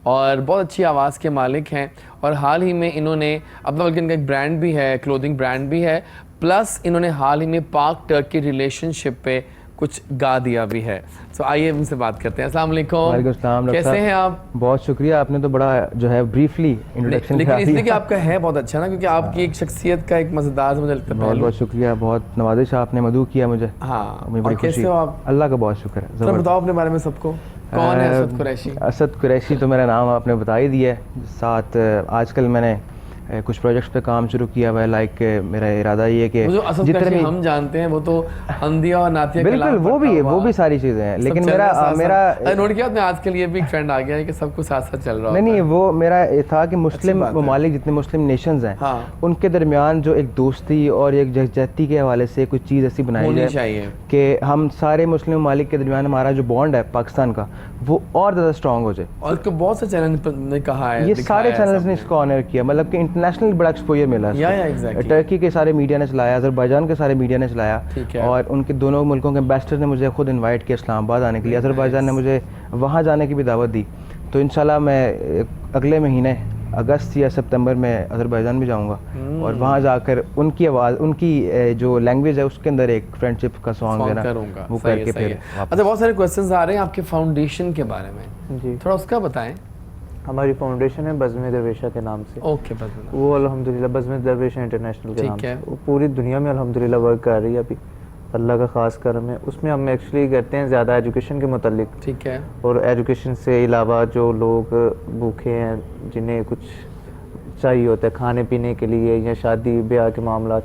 और बहुत अच्छी आवाज़ के मालिक हैं और हाल ही में इन्होंने अपना, बल्कि इनका एक ब्रांड भी है, क्लोथिंग ब्रांड भी है, प्लस इन्होंने हाल ही में पाक टर्की रिलेशनशिप पे कुछ गा दिया भी है। तो आइए उनसे बात करते हैं। अस्सलाम वालेकुम। वालेकुम सलाम। डॉक्टर कैसे साहब, हैं आप? बहुत शुक्रिया, आपने तो बड़ा जो है ब्रीफली इंट्रोडक्शन लेकिन करा इसलिए दिया। कि आपका है बहुत अच्छा ना, क्योंकि आपकी एक शख्सियत का एक मज़ेदार मुझे लगता है बहुत पहलू। बहुत शुक्रिया, बहुत नवाजिश आपने मदू किया मुझे। हाँ, मुझे और बड़ी कैसे खुशी। हो आप? अल्लाह का बहुत शुक्र है। तो ज़बरदस्त। बताओ अपने बारे में सबको, कौन है असद कुरैशी? असद कुरैशी तो मेरा नाम आपने बता ही दिया है। साथ आजकल मैंने कुछ प्रोजेक्ट्स पे काम शुरू किया हुआ है। लाइक मेरा इरादा ये है कि वो जो असद कुरैशी हम जानते हैं वो तो हंदिया और नातिया के बिल्कुल अलावा वो भी है, पढ़ता वो हुआ भी सारी चीज़ें हैं, सब लेकिन चल रहा है साथ मेरा साथ। नोट किया आपने आजकल ये भी एक ट्रेंड आ गया है कि सब कुछ साथ साथ चल रहा नहीं होता नहीं, है। वो मेरा ये था कि मुस्लिम बात है। ममालिक जितने मुस्लिम नेशंस हैं हाँ। उनके दरमियान जो एक दोस्ती और एक यकजहती के हवाले से कुछ चीज़ ऐसी बनाई होनी जाए चाहिए। कि हम सारे मुस्लिम ममालिक के दरमियान हमारा जो बॉन्ड है पाकिस्तान का वो और ज़्यादा स्ट्रॉन्ग हो जाए। और इसको बहुत से चैनल ने कहा है, ये दिखाया सारे है चैनल्स सबने। ने इसको ऑनर किया, मतलब कि इंटरनेशनल बड़ा एक्सपोजर मिला इसको। या exactly। टर्की के सारे मीडिया ने चलाया, अजरबैजान के सारे मीडिया ने चलाया, ठीक है। और उनके दोनों मुल्कों के एम्बेसडर ने मुझे खुद इनवाइट किया इस्लामाबाद आने के लिए। अजरबैजान ने मुझे वहाँ जाने की भी दावत दी। तो इंशाल्लाह मैं अगले महीने अगस्त या सितंबर में अजरबैजान भी जाऊँगा और वहाँ जाकर उनकी आवाज़, उनकी जो लैंग्वेज है उसके अंदर एक फ्रेंडशिप का सॉन्ग है ना, करूंगा वो सही है, करके सही फिर है। अच्छा, बहुत सारे क्वेश्चंस आ रहे हैं आपके फाउंडेशन के बारे में, जी, थोड़ा उसका बताएं। हमारी फाउंडेशन है बज़्म दरवेशा के नाम से। ओके, बस बता। वो अल्हम्दुलिल्लाह बज़्म दरवेशा इंटरनेशनल के ठीक नाम से है। वो पूरी दुनिया में अल्हम्दुलिल्लाह वर्क कर रही है अभी, अल्लाह का ख़ास करम है। उसमें हम एक्चुअली करते हैं ज़्यादा एजुकेशन के मुतालिक, ठीक है। और एजुकेशन से अलावा जो लोग भूखे हैं, जिन्हें कुछ चाहिए होता है खाने पीने के लिए या शादी ब्याह के मामला,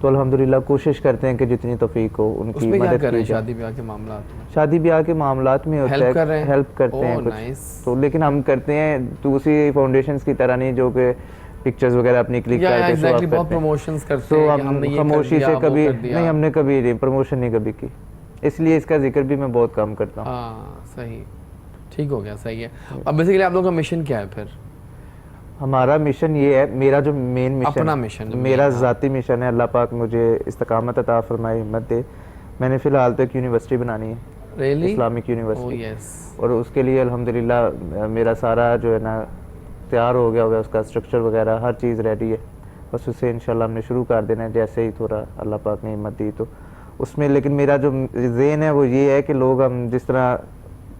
तो अल्हम्दुलिल्लाह कोशिश करते हैं कि जितनी तौफीक हो उनकी उसमें क्या मदद कर रहे की हैं जाए। शादी ब्याह के मामलात में? शादी ब्याह के मामलात में होता हेल्प कर रहे है, हैं? हेल्प करते हैं ओह, कुछ नाइस। तो, लेकिन हम करते हैं दूसरी फाउंडेशंस की तरह नहीं, जो कि पिक्चर्स वगैरह अपनी क्लिक या करके शो एग्जैक्टली ऑफ बहुत करते हैं। प्रमोशंस करते तो हैं कि हम हमने ये कर खामोशी दिया, से वो कभी कर दिया। नहीं, हमने कभी प्रमोशन नहीं कभी की, इसलिए इसका जिक्र भी मैं बहुत कम करता हूँ। हाँ, सही, ठीक हो गया, सही है। अब बेसिकली आप लोगों का मिशन क्या है फिर? हमारा मिशन ये है, मेरा जो मेन मिशन, अपना मिशन जो मेरा main, हाँ। ज़ाती मिशन है, अल्लाह पाक मुझे इस्तकामत अता फरमाए, हिम्मत दे। मैंने फ़िलहाल तो एक यूनिवर्सिटी बनानी है, रियली? इस्लामिक ओह यूनिवर्सिटी, यस। और उसके लिए अल्हम्दुलिल्लाह मेरा सारा जो है ना तैयार हो गया होगा, उसका स्ट्रक्चर वगैरह हर चीज़ रेडी है, बस उसे इंशाल्लाह हमने शुरू कर देना है जैसे ही थोड़ा अल्लाह पाक ने हिम्मत दी तो उसमें। लेकिन मेरा जो ज़ेन है वो ये है कि लोग, हम जिस तरह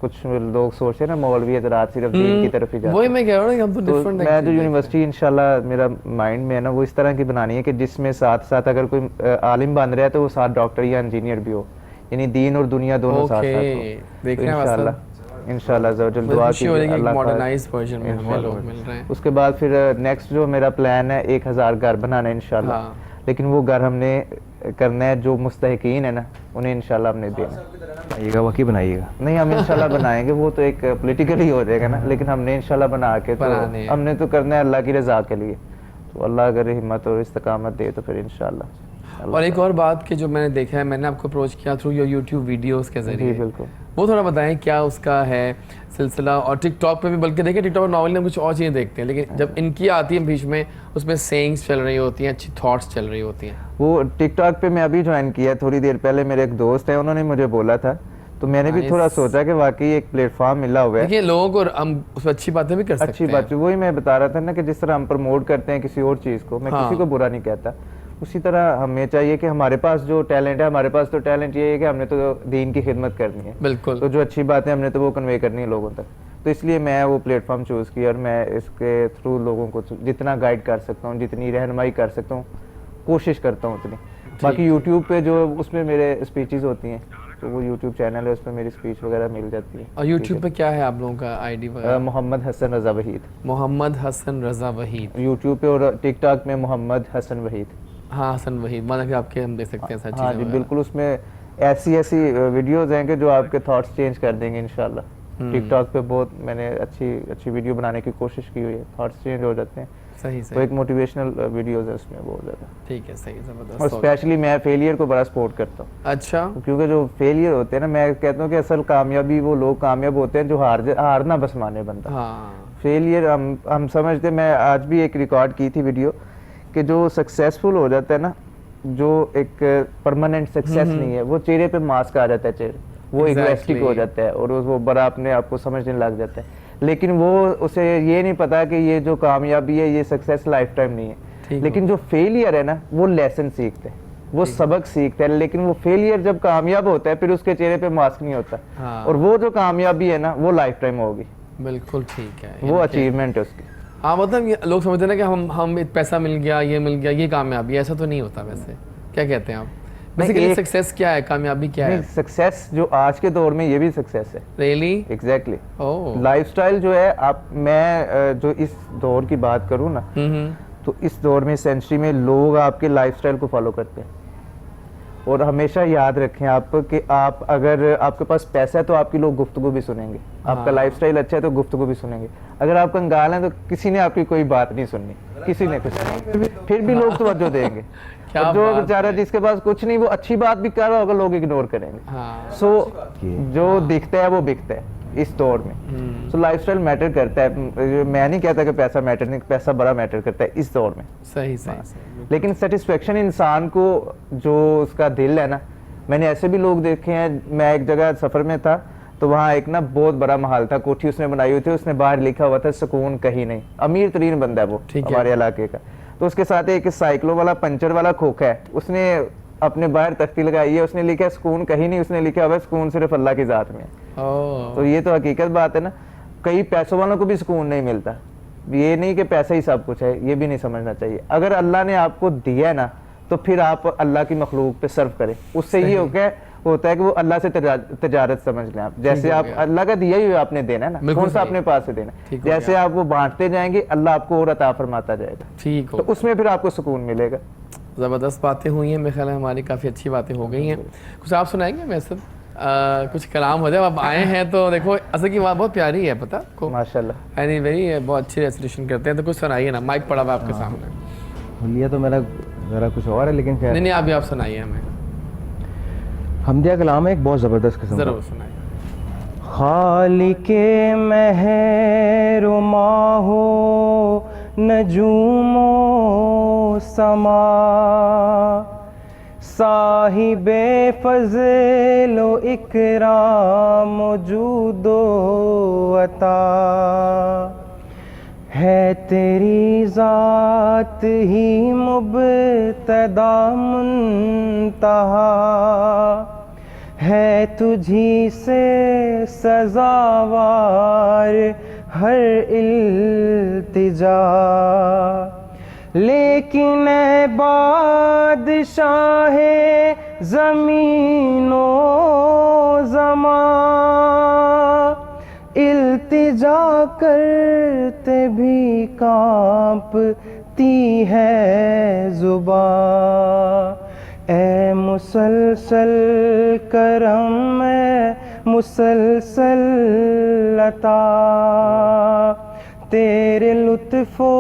कुछ लोग सोचते हैं ना मौलवी हज़रात सिर्फ दीन की तरफ ही जाते वही हैं, मैं कह रहा हूँ कि हम तो तो डिफरेंट मैं जो यूनिवर्सिटी इंशाल्लाह मेरा माइंड में है ना वो इस तरह की बनानी है कि जिसमें साथ साथ अगर कोई आलिम बन रहा है तो वो साथ डॉक्टर या इंजीनियर भी हो, यानी दीन और दुनिया दोनों साथ साथ हो। देख तो रहे हैं इंशाल्लाह इंशाल्लाह ज़रूर मुझे दुआ खुशी हो रही है कि एक अल्लाह का- मॉडर्नाइज वर्जन में हमें इंशाल्लाह। लोग मिल रहे हैं। उसके बाद फिर नेक्स्ट जो मेरा प्लान है 1000 घर बनाना है इंशाल्लाह, हाँ। लेकिन वो घर हमने करना है जो मुस्तहिकीन है ना उन्हें इंशाल्लाह हमने देना है। बनाइएगा, वकी बनाइएगा। नहीं, हम इंशाल्लाह बनाएंगे, वो तो एक पॉलिटिकली हो जाएगा ना, लेकिन हमने इंशाल्लाह बना के तो बनाने हैं। हमने तो करना है अल्लाह की रज़ा के लिए, तो अल्लाह अगर हिम्मत और इस्तकामत दे तो फिर इंशाल्लाह। और एक और बात कि जो मैंने देखा है, मैंने आपको अप्रोच किया थ्रू योर यूट्यूब वीडियोस के जी जरिए, बिल्कुल। वो थोड़ा बताएं क्या उसका है सिलसिला। और टिकटॉक पे भी, बल्कि देखिए टिकटॉक पर नॉर्मली हम कुछ और चीज़ें देखते हैं, लेकिन जब इनकी आती है बीच में उसमें सेइंग्स चल रही होती हैं, अच्छी थॉट्स चल रही होती हैं। वो टिकटॉक पे मैं अभी ज्वाइन किया, थोड़ी देर पहले मेरे एक दोस्त है उन्होंने मुझे बोला था, तो मैंने भी Nice। थोड़ा सोचा कि वाकई एक प्लेटफॉर्म मिला हुआ है, देखिए लोगों को हम उस पर अच्छी बातें भी कर सकते अच्छी हैं। बात। वही मैं बता रहा था ना कि जिस तरह हम प्रमोट करते हैं किसी और चीज़ को, मैं हाँ। किसी को बुरा नहीं कहता, उसी तरह हमें चाहिए कि हमारे पास जो टैलेंट है, हमारे पास तो टैलेंट ये है कि हमने तो दीन की खिदमत करनी है, बिल्कुल। तो जो अच्छी बात है हमने तो वो कन्वे करनी है लोगों तक। तो इसलिए मैं वो प्लेटफॉर्म चूज़ किया और मैं इसके थ्रू लोगों को जितना गाइड कर सकता हूँ, जितनी रहनुमाई कर सकता हूँ, कोशिश करता हूँ उतनी। बाकी यूट्यूब पे जो उसमें मेरे स्पीचेस होती हैं, तो वो यूट्यूब चैनल है, उस पर मेरी स्पीच वगैरह मिल जाती है। और यूट्यूब पे क्या है आप लोगों का आईडी वगैरह? मोहम्मद हसन रज़ा वहीद मोहम्मद हसन रज़ा वहीद। यूट्यूब पे, और टिकटॉक में मोहम्मद हसन वहीद। हाँ, हसन वहीद, माना कि आपके हम देख सकते हैं सारी हाँ चीज़ें जी वगैरह। बिल्कुल, उसमें ऐसी ऐसी वीडियोज़ हैं कि जो आपके थॉट्स चेंज कर देंगे इंशाल्लाह। टिकटॉक पे बहुत मैंने अच्छी अच्छी वीडियो बनाने की कोशिश की हुई है, थॉट्स चेंज हो जाते हैं। सही वो सही, एक मोटिवेशनल वीडियोस है उसमें बहुत ज़्यादा। ठीक है, सही, और जबरदस्त हो गया। स्पेशली मैं फेलियर को बड़ा सपोर्ट करता हूँ, अच्छा, क्योंकि जो फेलियर होते हैं ना, मैं कहता हूँ कि असल कामयाबी वो लोग कामयाब होते हैं जो हारना बस माने बंदा। हाँ, फेलियर हम समझते, मैं आज भी एक रिकॉर्ड की थी वीडियो कि जो सक्सेसफुल हो जाता है ना, जो एक परमानेंट सक्सेस नहीं है, वो चेहरे पे मास्क आ जाता है, चेहरे वो इगोइस्टिक हो Exactly. जाता है और वो बड़ा अपने आप को समझने लग जाता है। लेकिन वो उसे ये नहीं पता कि ये जो कामयाबी है, ये सक्सेस लाइफ टाइम नहीं ठीक है। लेकिन जो फेलियर है ना, वो लेसन सीखते हैं, वो सबक सीखता है। लेकिन वो फेलियर जब कामयाब होता है, फिर उसके चेहरे पे मास्क नहीं होता। हाँ। और वो जो कामयाबी है ना, वो लाइफ टाइम होगी, बिल्कुल ठीक है, वो अचीवमेंट है उसकी। हाँ, मतलब ये लोग समझते हैं ना कि हम पैसा मिल गया, ये मिल गया, ये कामयाबी, ऐसा तो नहीं होता वैसे। क्या कहते हैं आप? बेसिकली एक- सक्सेस क्या है, कामयाबी क्या है? सक्सेस जो आज के दौर में, ये भी सक्सेस है। रियली? एग्जैक्टली। ओह, लाइफस्टाइल जो है, आप मैं जो इस दौर की बात करूँ ना, तो इस दौर में, सेंचुरी में, लोग आपके लाइफस्टाइल को फॉलो करते हैं। और हमेशा याद रखें आप कि आप अगर आपके पास पैसा है तो आपकी लोग गुफ्तगू भी सुनेंगे, आपका हाँ। लाइफस्टाइल अच्छा है तो गुफ्तगू भी सुनेंगे। अगर आप कंगाल हैं तो किसी ने आपकी कोई बात नहीं सुननी, किसी ने कुछ नहीं, फिर भी लोग तवज्जो देंगे। क्या और जो बात बेचारा है। जिसके पास कुछ नहीं, वो अच्छी बात भी कर रहा होगा, लोग इग्नोर करेंगे। हाँ, सो जो दिखता है वो बिकता है इस दौर में। सो लाइफस्टाइल मैटर करता है। मैं नहीं कहता कि पैसा मैटर नहीं, पैसा बड़ा मैटर करता है इस दौर में। सही सही सही, लेकिन सेटिस्फेक्शन इंसान को, जो उसका दिल है ना, मैंने ऐसे भी लोग देखे हैं। मैं एक जगह सफर में था, तो वहाँ एक ना बहुत बड़ा महल था, कोठी उसने बनाई हुई थी, उसने बाहर लिखा हुआ था सुकून कहीं नहीं। अमीर तरीन बंदा है वो ठीक है। हमारे इलाके का। तो उसके साथ एक साइकिलों वाला पंचर वाला खोखा है, उसने अपने बाहर तख्ती लगाई है, उसने लिखा है सुकून कहीं नहीं, उसने लिखा हुआ है सुकून सिर्फ अल्लाह की जात में है। ओह, तो ये तो हकीकत बात है ना। कई पैसों वालों को भी सुकून नहीं मिलता। ये नहीं कि पैसा ही सब कुछ है, ये भी नहीं समझना चाहिए। अगर अल्लाह ने आपको दिया है ना, तो फिर आप अल्लाह की मखलूक पे सर्व करें। उससे ये होता है कि वो अल्लाह से तजारत समझ लें आप। जैसे हो आप गया। अल्लाह का दिया ही आपने देना है ना, बिल्कुल कौन सा सही। अपने पास से देना ठीक है। हो जैसे गया। आप वो बांटते जाएंगे, अल्लाह आपको और अता फरमाता जाएगा, ठीक तो हो, उसमें फिर आपको सुकून मिलेगा। ज़बरदस्त बातें हुई हैं। मेरे ख्याल है हमारी काफ़ी अच्छी बातें हो गई हैं। कुछ आप सुनाएंगे? मैं सब कुछ कलाम हो जाए। आप आए हैं तो देखो, असल की बात बहुत प्यारी है, पता आपको, माशाल्लाह। एनी वेरी बहुत अच्छी रेसोल्यूशन करते हैं। तो कुछ सुनाइए ना, माइक पड़ा हुआ है आपके सामने। हुलिया तो मेरा ज़रा कुछ और है, लेकिन खैर नहीं नहीं, आप सुनाइए हमें, हमदिया कलाम है एक बहुत ज़बरदस्त किस्म का। ज़रूर सुनाइए। खालिके महरुमा हो नजूमो समा, साहिबे फज़लो इकराम वजूदो अता, है तेरी ज़ात ही मुब्तदा मुंतहा, है तुझी से सजावार हर इल्तिजा, लेकिन ऐ बादशाहे ज़मीनो ज़मा, इल्तिजा करते भी कांपती है ज़ुबां, ऐ मुसलसल करम है मुसलसल अता, तेरे लुत्फ़ो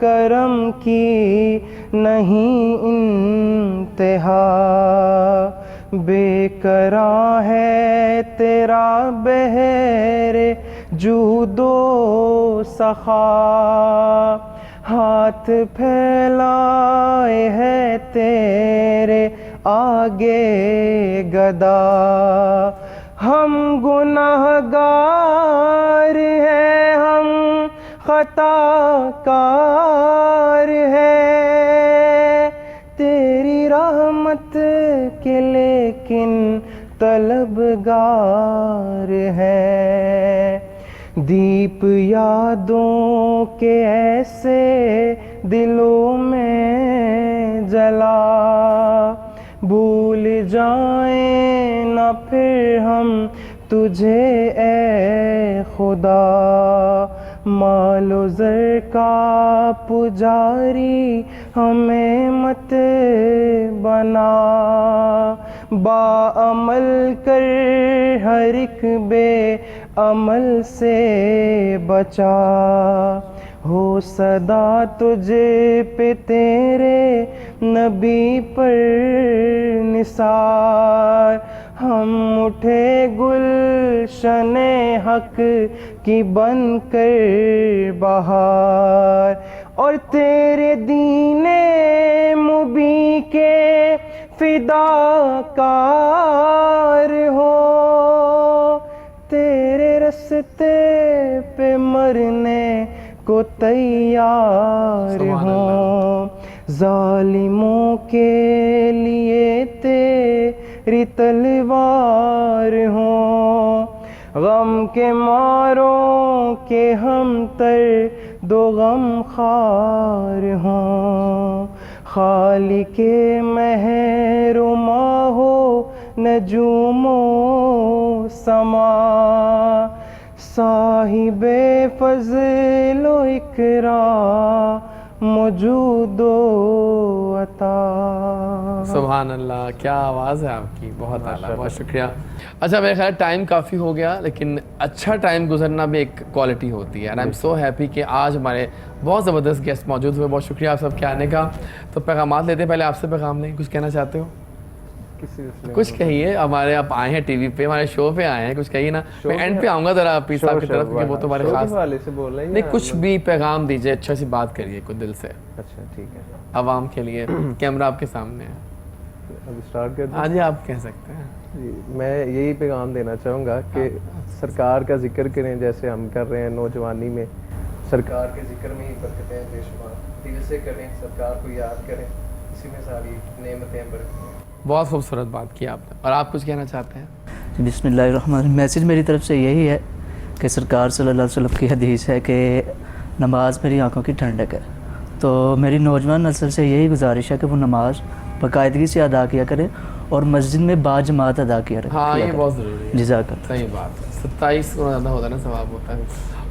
करम की नहीं इंतहा, बेकरां है तेरा बहरे जूदो सखा, हाथ फैलाए है तेरे आगे गदा, हम गुनाहगार हैं, हम खताकार हैं, तेरी रहमत के लेकिन तलबगार हैं, दीप यादों के ऐसे दिलों में जला, भूल जाएं ना फिर हम तुझे ए खुदा, मालो ज़र का पुजारी हमें मत बना, बाअमल कर हर एक बे अमल से बचा, हो सदा तुझे पे तेरे नबी पर निसार, हम उठे गुलशने हक की बनकर बहार, और तेरे दीने मुबी के फिदाकार हो, तेरे रस्ते पे मरने को तैयार हो, जालिमों के लिए तेरी तलवार हो, गम के मारों के हम तर दो गम खार हों, खालिके महरो माहो नजूमो समा, साहिबे फज़लो इकरा मौजूदो अता। सुभान अल्लाह, क्या आवाज़ है आपकी, बहुत आला, बहुत शुक्रिया। अच्छा मेरे ख्याल टाइम काफ़ी हो गया, लेकिन अच्छा टाइम गुजरना भी एक क्वालिटी होती है। And I am so happy कि आज हमारे बहुत ज़बरदस्त गेस्ट मौजूद हुए। बहुत शुक्रिया आप सबके आने का। तो पैगाम लेते हैं, पहले आपसे पैगाम लें, कुछ कहना चाहते हो? कुछ कहिए, हमारे आप आए हैं टीवी पे, हमारे शो पे आए हैं, कुछ कहिए ना। मैं एंड पे आऊँगा ज़रा पीस साहब की तरफ, क्योंकि वो तो हमारे खास वाले से बोल रहे हैं, नहीं, कुछ भी पैगाम दीजिए, अच्छा सी बात करिए कुछ दिल से, अच्छा ठीक है, आवाम के लिए। कैमरा आपके सामने है, अब स्टार्ट कर दूं? हाँ जी आप कह सकते हैं। जी, मैं यही पैगाम देना चाहूँगा कि सरकार का जिक्र करें जैसे हम कर रहे हैं नौजवानी में, सरकार के जिक्र में ही बरकतें बेशुमार, दिल से करें, सरकार को याद करें, इसी में सारी नेमतें बरकतें। बहुत खूबसूरत बात की आपने। और आप कुछ कहना चाहते हैं? बिस्मिल्लाहिर्रहमानिर्रहीम। मैसेज मेरी तरफ से यही है कि सरकार सल्लल्लाहु अलैहि वसल्लम की हदीस है कि नमाज मेरी आंखों की ठंडक है। तो मेरी नौजवान नस्ल से यही गुजारिश है कि वो नमाज बाकायदगी से अदा किया करें और मस्जिद में बाजमात अदा किया करें। हाँ ये बहुत ज़रूरी है, जज़ाकल्लाह। सही बात है। 27 को ज़्यादा होता है ना, सवाब होता है।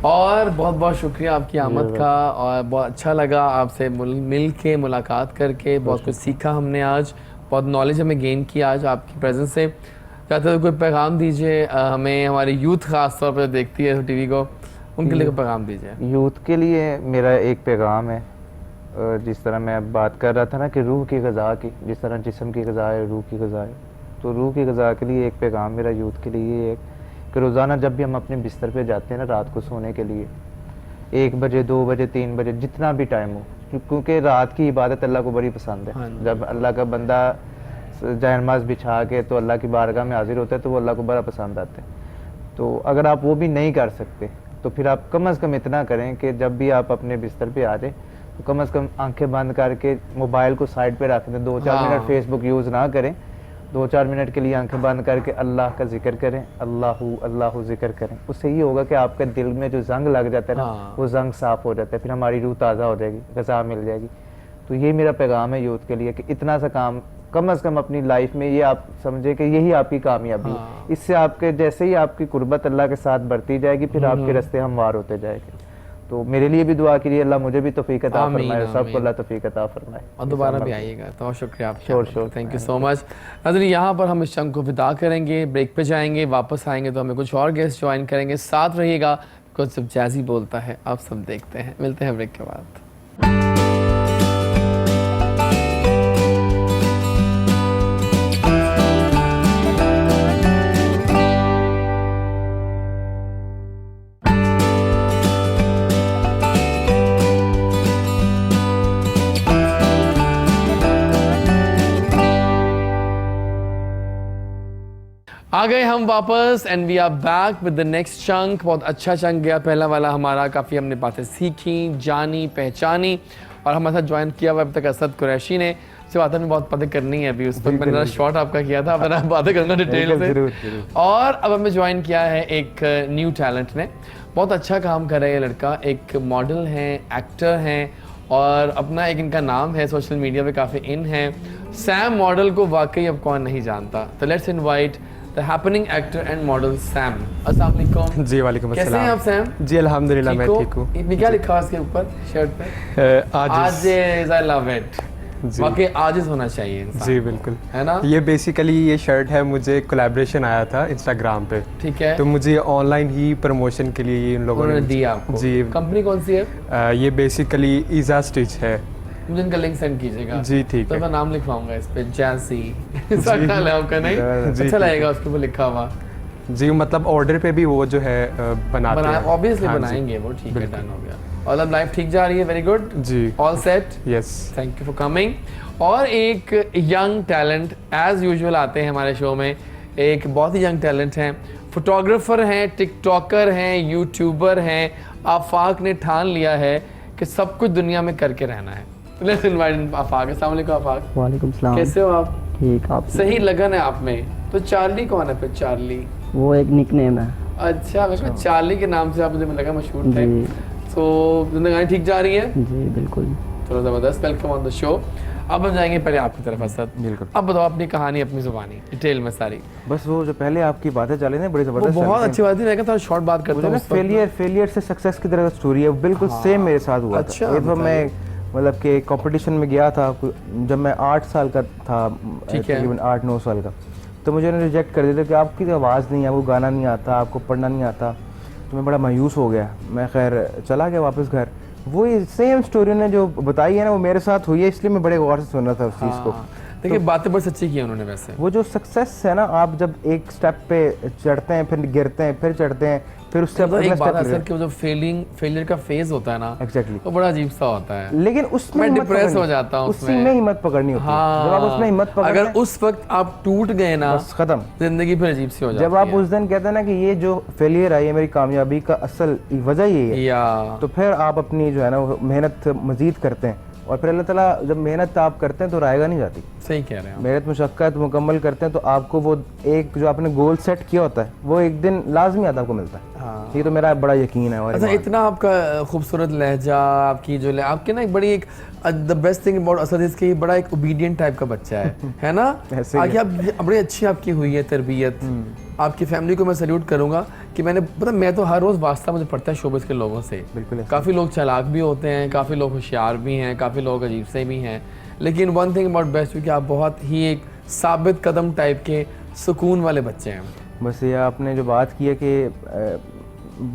और बहुत बहुत शुक्रिया आपकी आमद का, और बहुत अच्छा लगा आपसे मिल के, मुलाकात करके, बहुत कुछ सीखा हमने आज, बहुत नॉलेज हमें गेन किया आज आपकी प्रेजेंस से। चाहते हो कोई पैगाम दीजिए हमें, हमारे यूथ खास तौर पर देखती है टीवी को, उनके लिए कोई पैगाम दीजिए। यूथ के लिए मेरा एक पैगाम है, जिस तरह मैं बात कर रहा था ना कि रूह की ग़िज़ा की, जिस तरह जिस्म की ग़िज़ा है रूह की ग़िज़ा है, तो रूह की ग़िज़ा के लिए एक पैगाम मेरा यूथ के लिए ये है कि रोज़ाना जब भी हम अपने बिस्तर पे जाते हैं ना रात को सोने के लिए, 1 बजे 2 बजे 3 बजे जितना भी टाइम हो, क्योंकि रात की इबादत अल्लाह को बड़ी पसंद है। जब अल्लाह का बंदा जायनमाज़ बिछा के तो अल्लाह की बारगाह में हाजिर होता है तो वो अल्लाह को बड़ा पसंद आता है। तो अगर आप वो भी नहीं कर सकते तो फिर आप कम अज़ कम इतना करें कि जब भी आप अपने बिस्तर पे आ जाए तो कम अज़ कम आंखें बंद करके मोबाइल को साइड पे रख दें, 2-4 मिनट फेसबुक यूज़ ना करें, 2-4 मिनट के लिए आंखें बंद करके अल्लाह का जिक्र करें, अल्लाहू अल्लाहू जिक्र करें। उससे ये होगा कि आपके दिल में जो जंग लग जाता है ना, वो जंग साफ़ हो जाता है, फिर हमारी रूह ताज़ा हो जाएगी, ग़िज़ा मिल जाएगी। तो ये मेरा पैगाम है यूथ के लिए कि इतना सा काम कम अज़ कम अपनी लाइफ में, ये आप समझे कि यही आपकी कामयाबी है। इससे आपके जैसे ही आपकी कुर्बत अल्लाह के साथ बढ़ती जाएगी, फिर आपके रास्ते हमवार होते जाएंगे। तो मेरे लिए भी दुआ कीजिए, अल्लाह मुझे भी तौफीक अता फरमाए, सबको अल्लाह तौफीक अता फरमाए, और दोबारा भी आइएगा। तो शुक्रिया आपका, थैंक यू सो मच। नाज़रीन यहाँ पर हम इस चंक को विदा करेंगे, ब्रेक पे जाएंगे, वापस आएंगे तो हमें कुछ और गेस्ट ज्वाइन करेंगे। साथ रहिएगा, कुछ सब जैज़ी बोलता है आप सब देखते हैं। मिलते हैं ब्रेक के बाद। आ गए हम वापस and we are back with the next chunk. बहुत अच्छा चंक गया पहला वाला हमारा, काफ़ी हमने बातें सीखी, जानी, पहचानी। और हमारे साथ ज्वाइन किया हुआ अब तक असद कुरैशी ने, से बातें में बहुत बातें करनी है अभी उस पर। मैंने शॉर्ट आपका किया था, अब बातें करना डिटेल से। और अब हमें ज्वाइन किया है एक न्यू टैलेंट ने, बहुत अच्छा काम कर रहा है ये लड़का, एक मॉडल हैं, एक्टर हैं, और अपना एक इनका नाम है, सोशल मीडिया पे काफ़ी इन है। सैम मॉडल को वाकई अब कौन नहीं जानता। तो let's invite the happening actor and model Sam. अस्सलाम वालेकुम। जी वालेकुम अस्सलाम। कैसे हैं आप सैम? जी अल्हम्दुलिल्लाह मैं ठीक हूँ। ये क्या लिखा है इसके ऊपर शर्ट पे? आज इज आई लव इट। जी। वाकई आजिज होना चाहिए इंसान जी को, बिल्कुल। है ना? ये बेसिकली ये शर्ट है, मुझे कोलैबोरेशन आया था इंस्टाग्राम पे, ठीक है, तो मुझे ऑनलाइन ही प्रमोशन के लिए ये इन लोगों उन्होंने ने दी आपको। जी। कंपनी कौन सी है? ये बेसिकली ईजा स्टिच है। मुझे इनका लिंक सेंड कीजिएगा। जी, ठीक तो है। मैं नाम लिखवाऊंगा इस पे, जैसी ऐसा ख्याल है आपका? नहीं जी, अच्छा ठीक लगेगा उसके ऊपर लिखा हुआ। जी, मतलब ऑर्डर पे भी वो जो है बनाते हैं। ऑब्वियसली हाँ जी, बनाएंगे वो, ठीक है, बिल्कुल। डन हो गया। और अब लाइफ ठीक जा रही है, वेरी गुड, जी। All set, yes. Thank you for coming. और एक यंग टैलेंट एज यूजुअल आते हैं हमारे शो में, एक बहुत ही यंग टैलेंट हैं, फोटोग्राफर हैं, टिकटॉकर हैं, यूट्यूबर हैं। आफाक ने ठान लिया है कि सब कुछ दुनिया में करके रहना है। लेट्स इनवाइट आफाक। अस्सलाम वालेकुम आफाक, वालेकुम सलाम। कैसे हो आप? ठीक, आप? सही लगन है आप में। तो चार्ली कौन है फिर? चार्ली वो एक निकनेम है। अच्छा, मेरे को चार्ली के नाम से आप मुझे लगा मशहूर थे। जी तो जिंदगानी ठीक जा रही है? जी बिल्कुल। चलो ज़बरदस्त, वेलकम ऑन द शो। अब हम जाएंगे पहले आपकी तरफ असद। बिल्कुल। अब बताओ अपनी कहानी, अपनी जुबानी डिटेल में सारी। बस वो जो पहले आपकी बातें चली ना, बड़ी वो जबरदस्त बहुत चल रही अच्छी बात है, मैं थोड़ा शॉर्ट बात थी। करता मुझे हूँ ना उस वक्त। फेलियर से सक्सेस की तरह स्टोरी है, बिल्कुल सेम मेरे साथ हुआ अच्छा, था। एक बार मैं बताइए। मतलब कि कंपटीशन में गया था जब मैं 8 साल का था, ठीक है। तकरीबन 8-9 साल का। तो मुझे उन्होंने रिजेक्ट कर दिया था कि आपकी तो आवाज़ नहीं है, वो गाना नहीं आता, आपको पढ़ना नहीं आता। तो मैं बड़ा मायूस हो गया। मैं खैर चला गया वापस घर। वो सेम स्टोरी ने जो बताई है ना, वो मेरे साथ हुई है, इसलिए मैं बड़े गौर से सुन रहा था उस चीज़ को। हाँ, देखिए बातें बड़ी सच्ची की है उन्होंने वैसे। वो जो सक्सेस है ना, आप जब एक स्टेप पे चढ़ते हैं, फिर गिरते हैं, फिर चढ़ते हैं, फिर उससे मतलब अगला एक बात step असल कि वो जो फेलियर का फेज होता है ना, Exactly. वो बड़ा अजीब सा होता है। लेकिन उसमें मैं हिम्मत डिप्रेस पकड़नी- हो जाता हूँ उसी उसमें। में हिम्मत पकड़नी होती है। जब आप उसमें हिम्मत पकड़ अगर लें, उस वक्त आप टूट गए ना, बस खत्म। जिंदगी फिर अजीब सी हो जाती है। जब आप उस दिन कहते हैं ना कि ये जो फेलियर है, ये मेरी कामयाबी का असल वजह ये है, या तो फिर आप अपनी जो है ना वो मेहनत मजीद करते हैं। और फिर अल्लाह ताला जब मेहनत आप करते हैं तो रायगा नहीं जाती। सही कह रहे हैं आप। मेहनत मुशक्कत मुकम्मल करते हैं तो आपको वो एक जो आपने गोल सेट किया होता है, वो एक दिन लाजमी आता आपको मिलता है। हाँ। ये तो मेरा बड़ा यकीन है। और अच्छा, ईमान। इतना आपका खूबसूरत लहजा, आपकी जो आपके ना एक बड़ी एक the best thing about Asad is कि बड़ा एक ओबीडियंट टाइप का बच्चा है ना? ऐसे ही आगे आप बड़ी अच्छी आपकी हुई है तरबियत। आपकी फैमिली को मैं सल्यूट करूंगा कि मैंने पता, मैं तो हर रोज़ वास्ता मुझे पड़ता है शोबिस के लोगों से। बिल्कुल ऐसे। काफ़ी लोग चालाक भी होते हैं, काफ़ी लोग होशियार भी हैं, काफ़ी लोग अजीब से भी हैं, लेकिन वन थिंग अबाउट बेस्ट कि आप बहुत ही एक साबित कदम टाइप के सुकून वाले बच्चे हैं। बस ये आपने जो बात की है कि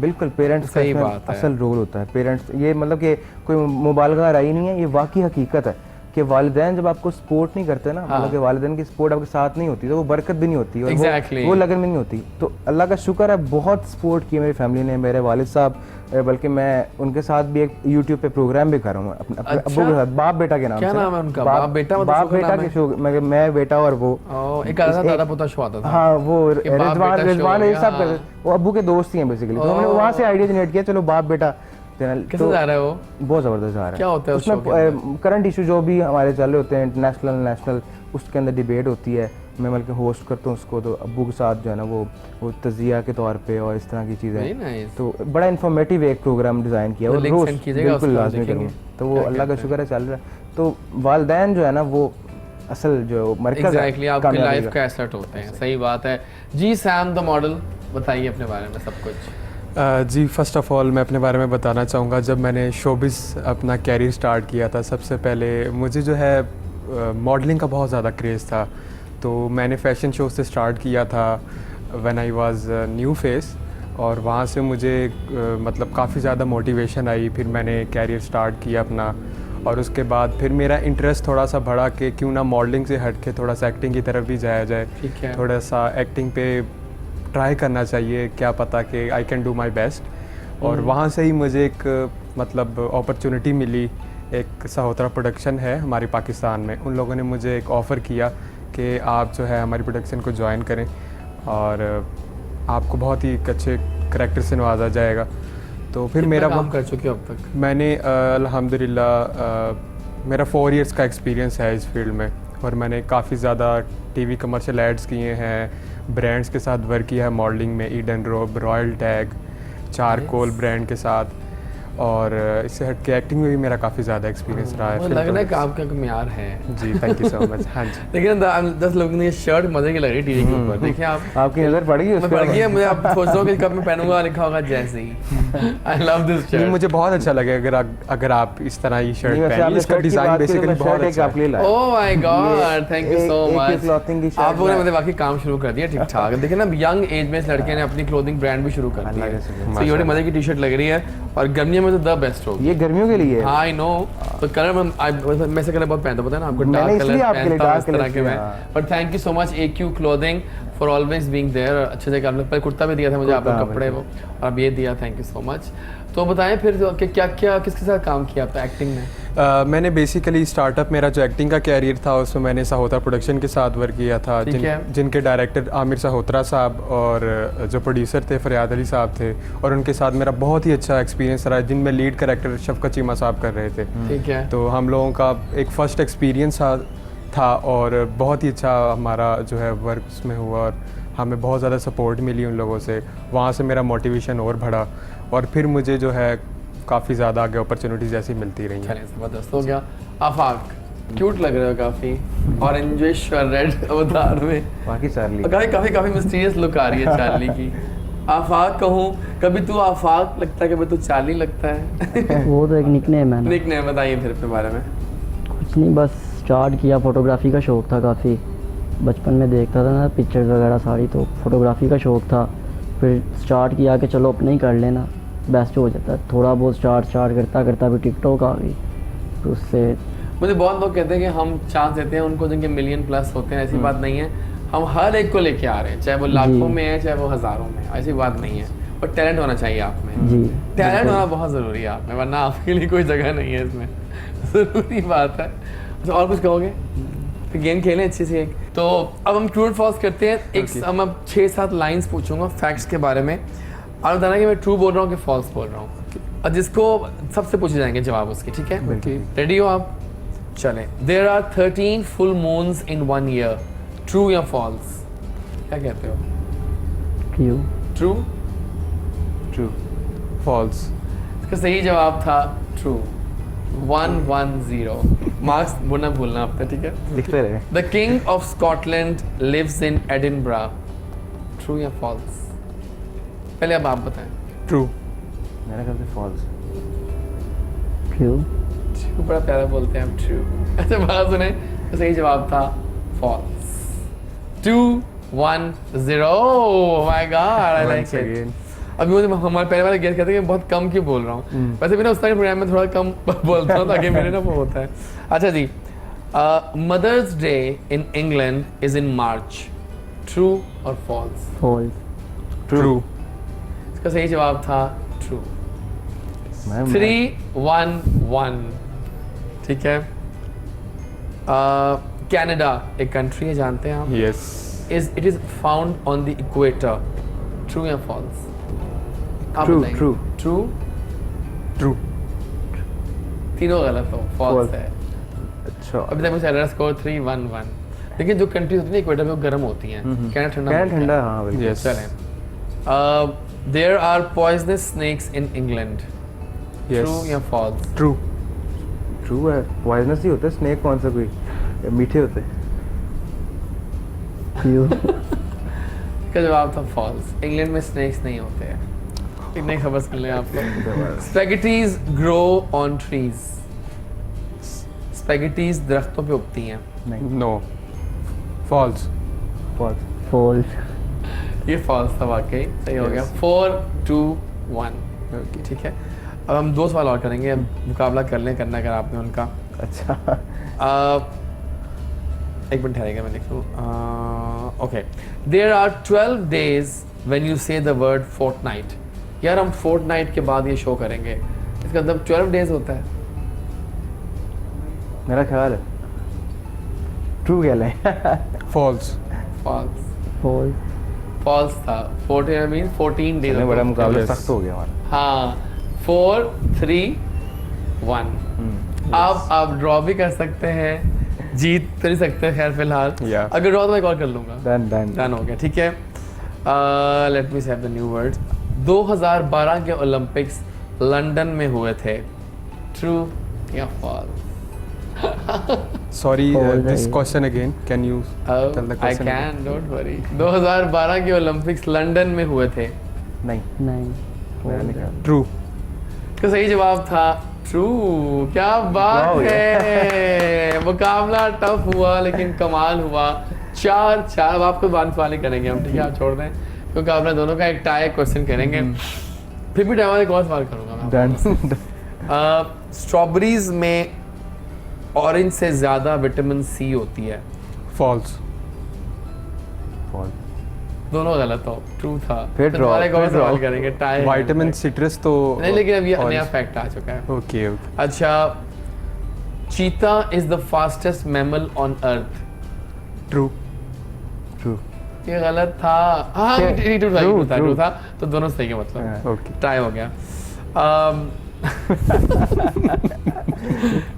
बिल्कुल पेरेंट्स का सही इसमें बात है। असल रोल होता है। पेरेंट्स, ये मतलब कि कोई मुबालगा राई नहीं है, ये वाकई हकीकत है कि वालिदैन जब आपको सपोर्ट नहीं करते ना, मतलब कि वालिदैन की सपोर्ट आपके साथ नहीं होती, तो वो बरकत भी नहीं होती और Exactly. वो लगन भी नहीं होती। तो अल्लाह का शुक्र है, बहुत सपोर्ट की मेरी फैमिली ने, मेरे वालिद साहब, बल्कि मैं उनके साथ भी एक यूट्यूब पे प्रोग्राम भी कर रहा हूँ अपने अब्बू के साथ, बाप बेटा के नाम क्या से। नाम है उनका? बाप बेटा मतलब बाप शो का बेटा नाम के है? शो, मैं बेटा और वो एक आता था, दादा पोता शो आता था। हाँ, वो कि बाप रिजवान बेटा रिजवान शो, ये सब हाँ। करते, वो अब्बू के दोस्त ही हैं बेसिकली। तो हमने वहाँ से आइडिया जनरेट किया, चलो बाप बेटा चैनल। कैसे जा रहा है वो? बहुत ज़बरदस्त जा रहा है। क्या होता है उस शो के उसमें करंट इशू जो भी हमारे चल रहे होते हैं, इंटरनेशनल नेशनल, उसके अंदर डिबेट होती है। मैं बल्कि होस्ट करता हूँ उसको, तो अब्बू के साथ जो है ना वो तजिया के तौर पे और इस तरह की Very चीज़ें। nice. तो बड़ा इन्फॉर्मेटिव एक प्रोग्राम डिज़ाइन किया तो और link रोज़ send कीजिएगा, बिल्कुल उसको लाजमी देखेंगे। करूँगा। तो वो क्या अल्लाह का कहते हैं? शुक्र है चल रहा है। तो वालिदैन जो है ना, वो असल जो मरकज़ है एग्जैक्टली आपकी कामयाबी लाइफ का एसेट होते हैं। सही बात है जी। सैम द मॉडल, बताइए अपने बारे में सब कुछ। जी, फ़र्स्ट ऑफ़ ऑल मैं अपने बारे में बताना चाहूँगा, जब मैंने शोबिस अपना कैरियर स्टार्ट किया था, सबसे पहले मुझे जो है मॉडलिंग का बहुत ज़्यादा क्रेज़ था। तो मैंने फ़ैशन शो से स्टार्ट किया था when I was new face, और वहाँ से मुझे मतलब काफ़ी ज़्यादा मोटिवेशन आई। फिर मैंने कैरियर स्टार्ट किया अपना, और उसके बाद फिर मेरा इंटरेस्ट थोड़ा सा बढ़ा कि क्यों ना मॉडलिंग से हट के थोड़ा सा एक्टिंग की तरफ भी जाया जाए। ठीक है। थोड़ा सा एक्टिंग पे ट्राई करना चाहिए, क्या पता कि I can do my best. और वहाँ से ही मुझे एक मतलब अपॉर्चुनिटी मिली। एक सहोतरा प्रोडक्शन है हमारे पाकिस्तान में, उन लोगों ने मुझे एक ऑफ़र किया कि आप जो है हमारी प्रोडक्शन को ज्वाइन करें और आपको बहुत ही अच्छे करैक्टर से नवाजा जाएगा। तो फिर मेरा काम कर चुके हो अब तक? मैंने अल्हम्दुलिल्लाह मेरा 4 इयर्स का एक्सपीरियंस है इस फील्ड में, और मैंने काफ़ी ज़्यादा टीवी कमर्शियल एड्स किए हैं, ब्रांड्स के साथ वर्क किया है मॉडलिंग में, ईडन रोब, रॉयल टैग, चारकोल ब्रांड के साथ, और इससे हट के एक्टिंग में भी मेरा काफ़ी ज़्यादा एक्सपीरियंस रहा है। मुझे लग रहा है कि आपका एक म्यार है। जी, थैंक यू सो मच। हाँ जी। लेकिन 10 लोगों ने ये शर्ट मजे की लग रही है टीवी के ऊपर, देखिए आप। आपकी नज़र पड़ गई उस मैं पर? पड़ गया, मुझे आप सोच रहा हूँ कि कब मैं पहनूंगा, लिखा होगा जैसे ही। आई लव दिस नहीं, शर्ट मुझे बहुत अच्छा लगे अगर आप इस तरह ये शर्ट नहीं, वैसे पहनिए। आपने इसका shirt की डिजाइन बात की तो बेसिकली मैं बहुत shirt एक अच्छा आपके लिए है। लाया। Oh my God, thank you सो एक मच। clothing की shirt आप लोगों ने लाया। मतलब बाकी काम शुरू कर दिया ठीक ठाक। देखिए ना, यंग एज में इस लड़के ने अपनी क्लोथिंग ब्रांड भी शुरू कर दी अल्लाह है। के शुक्र। तो ये बड़ी मजे की टी शर्ट लग रही है और गर्मियों में तो द बेस्ट होगी। ये गर्मियों के लिए है। हाँ आई नो। तो कलर मैं से कलर बहुत पहनता पता है ना आपको, मैंने डार्क इसलिए कलर आपके लिए पहनता हूँ dark इस तरह colours के मैं। किया, हाँ। But thank you so much AQ clothing for always being there. अच्छे से आपने पहले कुर्ता भी दिया था मुझे, आपने कुर्ता, कपड़े वो, और अब ये दिया, थैंक यू सो मच। तो बताएं फिर कि क्या क्या किसके साथ काम किया आपने एक्टिंग में? मैंने बेसिकली स्टार्टअप, मेरा जो एक्टिंग का कैरियर था उसमें मैंने साहोत्रा प्रोडक्शन के साथ वर्क किया था, ठीक है। जिनके डायरेक्टर आमिर साहोत्रा साहब और जो प्रोड्यूसर थे फरियाद अली साहब थे, और उनके साथ मेरा बहुत ही अच्छा एक्सपीरियंस रहा, जिनमें लीड कैरेक्टर शफकत चीमा साहब कर रहे थे। ठीक है। तो हम लोगों का एक फ़र्स्ट एक्सपीरियंस था और बहुत ही अच्छा हमारा जो है वर्क उसमें हुआ और हमें बहुत ज़्यादा सपोर्ट मिली उन लोगों से। वहाँ से मेरा मोटिवेशन और बढ़ा और फिर मुझे जो है काफ़ी ज़्यादा आगे अपॉर्चुनिटीज़ ऐसी मिलती रही हैं। चलिए ज़बरदस्त हो गया। आफाक क्यूट लग रहे हो काफ़ी, ऑरेंजिश और रेड अवतार में, बाकी चार्ली काफ़ी मिस्टीरियस लुक आ रही है चार्ली की। आफाक कहूँ, कभी तू आफाक लगता है, कभी तू चार्ली लगता है। वो तो एक निकनेम है ना। निकनेम बताइए फिर अपने बारे में। कुछ नहीं, बस स्टार्ट किया, फोटोग्राफी का शौक़ था काफ़ी, बचपन में देखता था ना पिक्चर्स वगैरह सारी, तो फोटोग्राफी का शौक़ था। फिर स्टार्ट किया कि चलो अपने ही कर लेना, बेस्ट हो जाता है। थोड़ा बहुत स्टार्ट करता करता भी टिकटॉक आ गई, तो उससे मुझे बहुत लोग कहते हैं कि हम चांस देते हैं उनको जिनके मिलियन प्लस होते हैं, ऐसी बात नहीं है। हम हर एक को लेके आ रहे हैं, चाहे वो लाखों में है चाहे वो हज़ारों में, ऐसी बात नहीं है। और टैलेंट होना चाहिए आप में। जी टैलेंट होना बहुत ज़रूरी है आप में, वरना आपके लिए कोई जगह नहीं है इसमें। ज़रूरी बात है। तो और कुछ कहोगे? फिर गेम खेलें अच्छी सी एक। तो अब हम ट्रू और फॉल्स करते हैं। एक हम अब 6-7 लाइंस पूछूंगा फैक्ट्स के बारे में, और बताना कि मैं ट्रू बोल रहा हूँ कि फॉल्स बोल रहा हूँ, और जिसको सबसे पूछे जाएंगे जवाब उसके, ठीक है? रेडी हो आप? चलें। There are 13 full moons in 1 year, true या फॉल्स? क्या कहते हो? True true? True false. इसका सही जवाब था ट्रू। 110 मार्क्स बोलना भूलना आपने, ठीक है? लिखते रहे। The king of Scotland lives in Edinburgh, true या फॉल्स? पहले अब आप बताएं। ट्रू। मेरा ख्याल से फॉल्स। ट्रू ट्रू बड़ा प्यारा बोलते हैं आप, ट्रू। अच्छा बात सुने, तो सही जवाब था false. 210 my God, I like it. अभी मुझे हमारे पहले वाले गेस्ट कहते हैं कि बहुत कम क्यों बोल रहा हूँ। वैसे भी ना उस तरह के प्रोग्राम में थोड़ा कम बोलता हूँ ताकि मेरे ना वो होता है। अच्छा जी, mother's day in England is in March, true और फॉल्स? False true. इसका सही जवाब था ट्रू। 311, ठीक है? कनाडा एक कंट्री है, जानते हैं आप? Yes. It is found on the equator, true या false? True, true. True? True. तीनों गलत हो, फॉल्स False. है। अच्छा। अभी तक मुझे स्कोर 311। लेकिन जो कंट्रीज होती है इक्वेटर में वो गर्म होती हैं, कनाडा ठंडा क्या होता है। ठंडा? हाँ बिल्कुल। यस। चलें। There are poisonous snakes in England, true या फॉल्स? ट्रू। ट्रू है, पॉइजनस ही होते हैं। स्नेक कौन सा कोई मीठे होते हैं? ट्रू इसका जवाब था फॉल्स। इंग्लैंड में स्नेक्स नहीं होते हैं। इतने खबर सुन लें आप लोग। Spaghettis grow on trees, spaghettis दरख्तों पे उगती हैं। नो। फॉल्स। फॉल्स। फॉल्स ये फॉल्स था, वाकई सही हो गया। 4-2-1, ठीक है? अब हम 2 सवाल और करेंगे, अब मुकाबला कर लें, करना अगर आपने उनका। अच्छा। एक मिनट ठहरेगा, मैं लिख लूँ। Okay. There are 12 days when you say the word fortnight. यार हम फोर्टनाइट के बाद ये शो करेंगे, इसका मतलब 12 days होता है। मेरा ख्याल है ट्रू कह लें। फॉल्स। फॉल्स। फॉल्स फॉल्स था। 14 मीन 14 days। चलिए, बड़ा मुकाबला Yes. सख्त हो गया हमारा। हाँ। 4-3-1। आप ड्रॉ भी कर सकते हैं, जीत तो नहीं सकते खैर फिलहाल। Yeah. अगर ड्रॉ तो मैं कॉल कर लूंगा। Done done. डन हो गया, ठीक है? लेट मी से द न्यू वर्ड्स। 2012 के ओलंपिक्स लंदन में हुए थे, ट्रू या फॉल्स? सॉरी, False दिस है। Question again, can you tell the I question? Can, don't worry. 2012 के ओलंपिक्स लंदन में हुए थे, नहीं। नहीं ट्रू तो सही जवाब था ट्रू। क्या बात है, मुकाबला टफ हुआ लेकिन कमाल हुआ। 4-4 अब आपको बात वाले करेंगे हम, ठीक है, आप छोड़ दें क्योंकि आपने दोनों का एक टाई क्वेश्चन करेंगे। फिर भी टाइम एक और सवाल करूंगा मैं। स्ट्रॉबेरीज में ऑरेंज से ज्यादा विटामिन सी होती है। फॉल्स दोनों गलत हो, ट्रू था। फिर तो draw, दोबारा एक और फिर सवाल draw। करेंगे, टाई। विटामिन सिट्रस तो नहीं, लेकिन अब ये orange। नया फैक्ट आ चुका है। ओके ओके अच्छा, चीता is the fastest mammal on earth. True true ये गलत था। हाँ, ट्रू था, तो दोनों सही है, मतलब ओके ट्राई हो गया।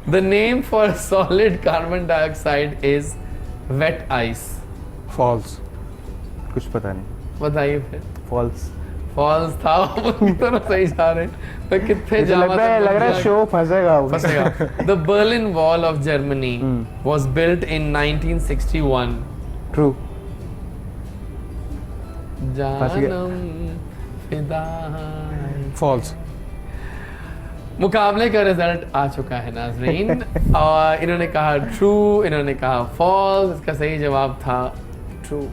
The name for solid carbon dioxide is wet ice. False कुछ पता नहीं। बताइए फिर। फॉल्स फॉल्स था। दोनों सही जा रहे हैं। मैं कितने जामा लग रहा है शो फंसेगा वो। फंसेगा। The Berlin wall of Germany was built in 1961। True जानम फिदा। फॉल्स मुकाबले का रिजल्ट आ चुका है नाजरीन। और इन्होंने कहा ट्रू, इन्होंने कहा फॉल्स। इसका सही जवाब था ट्रू।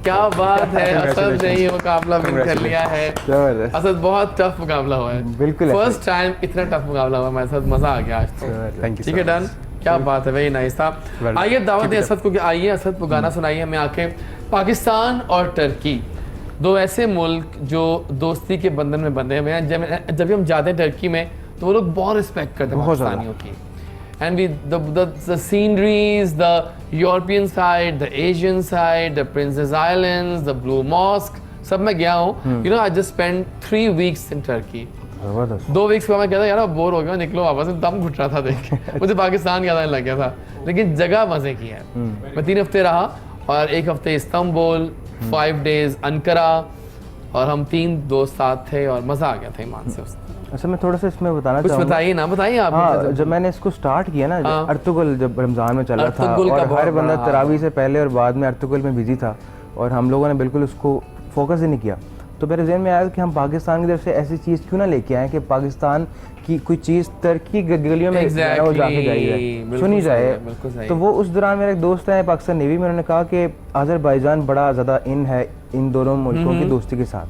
क्या बात है, असद ने ये मुकाबला विन कर लिया है। जबरदस्त। असद बहुत टफ मुकाबला हुआ है, बिल्कुल है। फर्स्ट टाइम इतना टफ मुकाबला हुआ मेरे साथ, मजा आ गया आज तो। थैंक यू ठीक है, डन। क्या बात है, वेरी नाइस था। Well, आइए दावत दें असद को कि आइए असद को गाना सुनाइए हमें आके। पाकिस्तान और टर्की दो ऐसे मुल्क जो दोस्ती के बंधन में बंधे हुए हैं। जब भी हम जाते हैं टर्की में तो वो लोग बहुत रिस्पेक्ट करते हैं बहुत ज़्यादा। पाकिस्तानियों की। And the sceneries, the European side, the Asian side, the Princess Islands, the Blue Mosque, सब मैं गया हूँ। You know, I just spent 3 weeks in Turkey। जबरदस्त। 2 वीक्स के बाद मैं कहता यार अब बोर हो गया, निकलो वापस। दम घुट रहा था देख के। मुझे पाकिस्तान याद आने लग गया था, लेकिन जगह मजे की है। मैं 3 हफ्ते रहा और 1 हफ्ते इस्तांबुल, 5 days अंकारा, और हम 3 दोस्त साथ थे और मजा आ गया था ईमान से। अच्छा, मैं थोड़ा सा इसमें बताना कुछ चाहूँगा। बताइए ना, बताइए आप। हाँ, जब मैंने इसको स्टार्ट किया ना, हाँ। अर्तुगल जब रमज़ान में चला था अर्तुगल का और बहुत हर बंदा बड़ा तरावी से पहले और बाद में अर्तुगल में बिजी था और हम लोगों ने बिल्कुल उसको फोकस ही नहीं किया। तो मेरे जहन में आया कि हम पाकिस्तान की तरफ से ऐसी चीज़ क्यों ना लेके आए कि पाकिस्तान की कोई चीज़ टर्की की गलियों में वो जाके जाई जाए, सुनी जाए। तो वो उस दौरान मेरा एक दोस्त है पाकिस्तान नेवी में, उन्होंने कहा कि अज़रबैजान बड़ा ज़्यादा इन है इन दोनों मुल्कों की दोस्ती के साथ।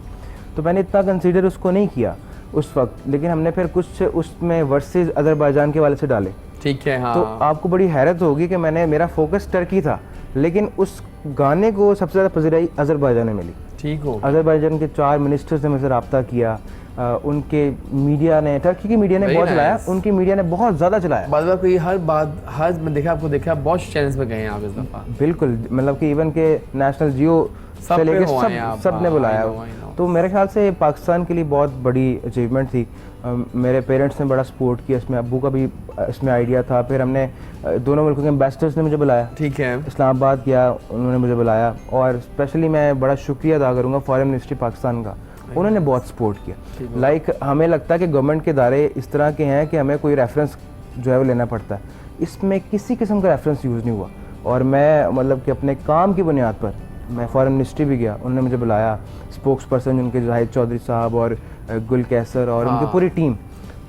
तो मैंने इतना कंसीडर उसको नहीं किया उस वक्त, लेकिन हमने फिर कुछ उसमें वर्सेस अज़रबैजान के वाले से डाले। ठीक है, हाँ। तो आपको बड़ी हैरत होगी कि मेरा फोकस टर्की था, लेकिन उस गाने को सबसे ज़्यादा पज़ीराई अज़रबैजान में मिली। ठीक हो। अज़रबैजान के 4 मिनिस्टर्स ने मुझसे रब्ता किया, उनके मीडिया ने, टर्की की मीडिया ने Very बहुत चलाया, nice। उनकी मीडिया ने बहुत ज़्यादा चलाया। बाद बात कोई हर मैं देखा, आपको देखा बहुत चैनल्स पे गए हैं आप इस दफा। बिल्कुल, मतलब कि इवन के नेशनल जियो सब से पे लेके हो आए आप, सब ने हाँ, बुलाया। I know। तो मेरे ख्याल से पाकिस्तान के लिए बहुत बड़ी अचीवमेंट थी। मेरे पेरेंट्स ने बड़ा सपोर्ट किया इसमें, अब्बू का भी इसमें आइडिया था। फिर हमने दोनों मुल्कों के एम्बेसडर्स ने मुझे बुलाया, ठीक है। इस्लामाबाद गया, उन्होंने मुझे बुलाया। और स्पेशली मैं बड़ा शुक्रिया अदा करूँगा फॉरेन मिनिस्ट्री पाकिस्तान का, उन्होंने बहुत सपोर्ट किया। लाइक हमें लगता है कि गवर्नमेंट के इदारे इस तरह के हैं कि हमें कोई रेफरेंस जो है वो लेना पड़ता है, इसमें किसी किस्म का रेफरेंस यूज़ नहीं हुआ। और मैं मतलब कि अपने काम की बुनियाद पर मैं फॉरेन मिनिस्ट्री भी गया, उन्होंने मुझे बुलाया, स्पोक्स पर्सन उनके जाहिद चौधरी साहब और गुल कैसर और उनकी पूरी टीम।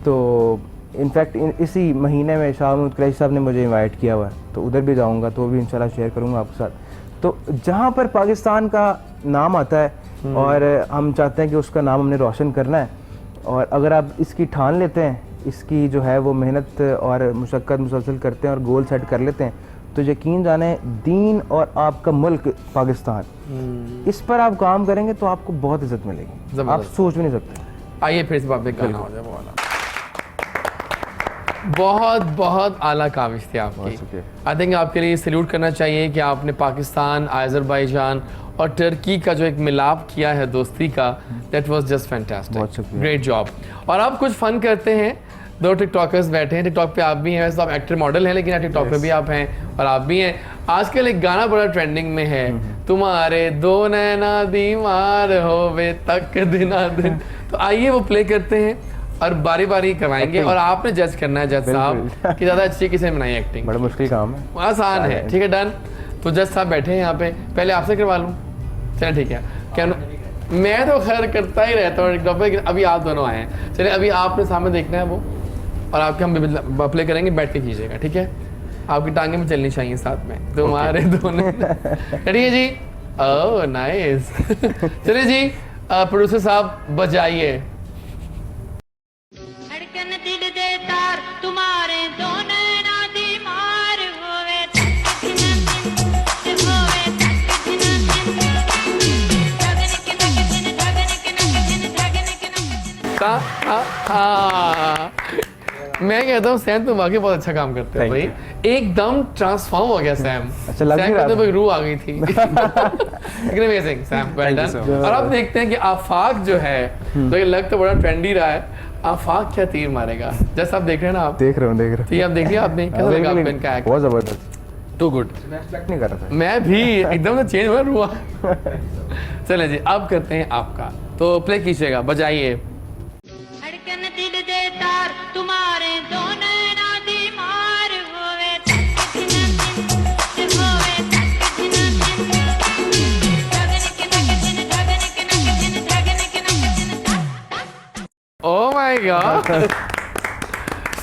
तो इनफैक्ट इसी महीने में शाह महमूद कुरैशी साहब ने मुझे इनवाइट किया हुआ है, तो उधर भी जाऊंगा, तो भी इंशाल्लाह शेयर करूंगा आपके साथ। तो जहाँ पर पाकिस्तान का नाम आता है और हम चाहते हैं कि उसका नाम हमने रोशन करना है, और अगर आप इसकी ठान लेते हैं, इसकी जो है वो मेहनत और मुशक्क़त मुसलसल करते हैं और गोल सेट कर लेते हैं, तो यकीन जाने दीन और आपका मुल्क पाकिस्तान, इस पर आप काम करेंगे तो आपको बहुत इज्जत मिलेगी, आप सोच भी नहीं सकते। आइए फिर से आप एक गाना हो जाए, वो वाला। बहुत बहुत आला काविश थी आपकी। आई थिंक आपके लिए सल्यूट करना चाहिए कि आपने पाकिस्तान, अज़रबैजान और टर्की का जो एक मिलाप किया है दोस्ती का, that was just fantastic, great job. और आप कुछ फन करते हैं, 2 टिकटॉकर्स बैठे हैं, टिकटॉक पे आप भी हैं, वैसे तो आप एक्टर मॉडल हैं, लेकिन टिकटॉक पे भी आप हैं और आप भी हैं। आजकल एक गाना बड़ा ट्रेंडिंग में है, तुम्हारे 2 नैना दीवार होवे तक दिना दिन। तो आइए वो प्ले करते हैं और बारी बारी करवाएंगे और आपने जज करना है जज साहब कि ज़्यादा अच्छी किसी ने बनाई एक्टिंग। बड़ा मुश्किल काम है, आसान है, ठीक है, डन। तो जज साहब बैठे हैं यहाँ पे, पहले आपसे करवा लूँ, चलो ठीक है। क्या मैं तो खैर करता ही रहता हूँ टिकटॉक पे, लेकिन अभी आप दोनों आए हैं। चलिए अभी आपने सामने देखना है वो, और आपके हम प्ले करेंगे, बैठ के कीजिएगा, ठीक है? आपकी टांगें भी चलनी चाहिए साथ में, तुम्हारे दोनों। रेडी है जी? Oh nice. चलिए जी, प्रोड्यूसर साहब बजाइए। धड़कन दिल दे तार तुम्हारे दोनों ना दीमार होवे तक दिन होवे तक दिन धगन के नक दिन धगन के नक दिन धगन के नक दिन। मैं कहता हूँ सैम तुम वाकई बहुत अच्छा काम करते हो भाई, एकदम ट्रांसफॉर्म हो गया सैम। अच्छा, लग सैम नहीं के रहा अंदर था। कोई रूह आ गई थी। लेकिन अमेजिंग सैम, वेल डन। और अब देखते हैं कि आफाक जो है, तो ये लग तो बड़ा ट्रेंडी रहा है, आफाक क्या तीर मारेगा। जैसा आप देख रहे हैं ना, आप देख रहा हूँ तो ये आप देख लिया आपने, कैसा लगा आपको इनका एक्ट? बहुत जबरदस्त, टू गुड। मैं एक्सपेक्ट नहीं कर रहा था। मैं भी एकदम से चेंज हुआ रुआ। चले जी, अब करते हैं आपका, तो प्ले कीजिएगा, बजाइए। धड़कन दिल दे तार तुम्हारे दोनों ना दीमार होवे तक दिन होवे तक दिन धगन के नक दिन धगन के नक दिन धगन के नक दिन। Oh my God.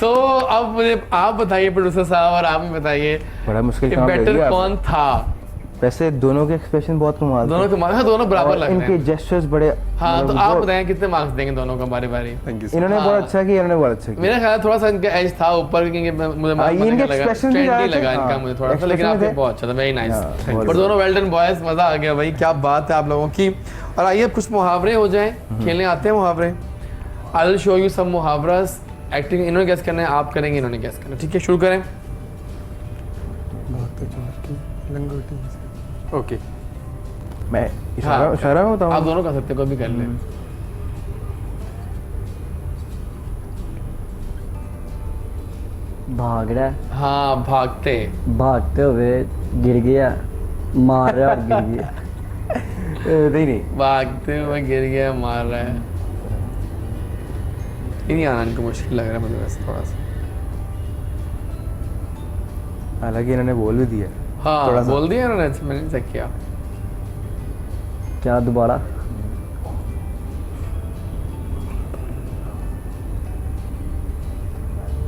सो अब मुझे आप बताइए प्रोड्यूसर साहब, और आप भी बताइए बड़ा मुश्किल कि काम लग बेटर गया। कौन था? वैसे दोनों के एक्सप्रेशन बहुत कमाल थे। दोनों कमाल, हाँ दोनों बराबर और लग रहे इनके हैं। जेस्चर्स बड़े, हाँ तो मतलब आप बहुत- बताएं कितने मार्क्स देंगे दोनों को बारी बारी? Thank you sir. इन्होंने हाँ। बहुत अच्छा किया, इन्होंने बहुत अच्छा किया। मेरा ख्याल थोड़ा सा इनका एज था ऊपर, क्योंकि मुझे हाँ, इनके expression भी ट्रेंडी ज्यादा थे। लगा इनका हाँ, मुझे थोड़ा सा, लेकिन expression आपके थे। बहुत अच्छा था, वेरी नाइस। हाँ, और दोनों वेल डन बॉयज, मजा आ गया भाई, क्या बात है आप लोगों की। और आइए अब कुछ मुहावरे हो जाएं, खेलने आते हैं मुहावरे। I will show you some मुहावरास। एक्टिंग इन्होंने गेस करना है, आप करेंगे, इन्होंने गेस करना है, ठीक है? शुरू करें। ओके। मैं हाँ, इशारा में बताऊँ? आप दोनों कर सकते हैं, कोई भी कर ले। भाग रहा है, हाँ भागते, भागते हुए गिर गया, मार रहा और गिर गया। नहीं नहीं, भागते हुए गिर गया, मार रहा है। ये नहीं आना, इनको मुश्किल लग रहा है मुझे वैसे थोड़ा सा। हालांकि इन्होंने बोल भी दिया। हाँ थोड़ा सा। बोल दिया इन्होंने, मैंने चेक किया। क्या दोबारा?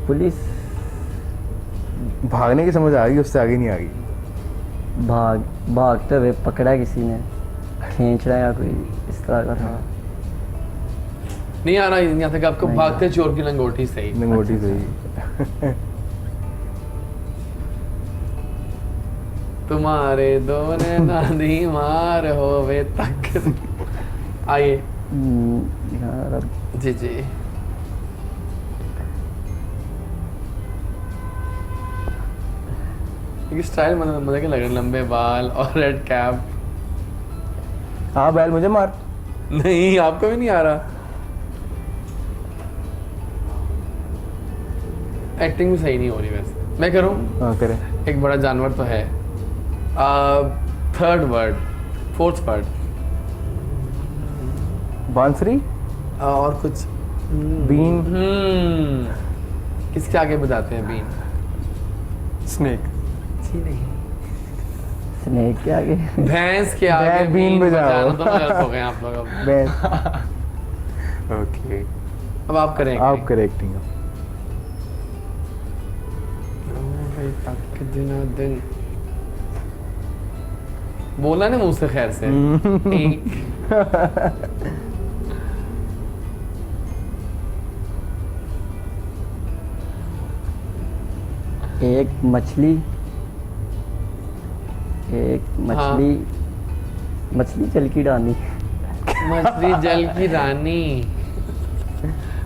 पुलिस भागने की समझ आ गई, उससे आगे नहीं आ गई। भागते हुए पकड़ा किसी ने, खींच रहा है या कोई इस तरह का था। नहीं आ रहा यहाँ तक आपको। नहीं भागते चोर की लंगोटी सही। लंगोटी सही। तुम्हारे दोने नादी मार होवे तक। आइए यार अब जी जी। ये स्टाइल मुझे क्या लग रहा है, लंबे बाल और रेड कैप। हाँ बैल मुझे मार। नहीं आपको भी नहीं आ रहा। एक्टिंग भी सही नहीं हो रही वैसे। मैं करूं? हाँ करें। एक बड़ा जानवर तो है। थर्ड वर्ड, फोर्थ वर्ड, बांसुरी, और कुछ बीन, किसके आगे बजाते हैं बीन? स्नेक। जी नहीं, स्नेक के आगे भैंस के आगे भैंस बीन बजाओ। बजाना। दोनों गलत हो गए आप लोग। अब बैल। ओके। अब आप करें आप करें एक्टिंग। दिन बोला ना मुंह से खैर से। एक एक मछली मछली जल की रानी। मछली जल की रानी।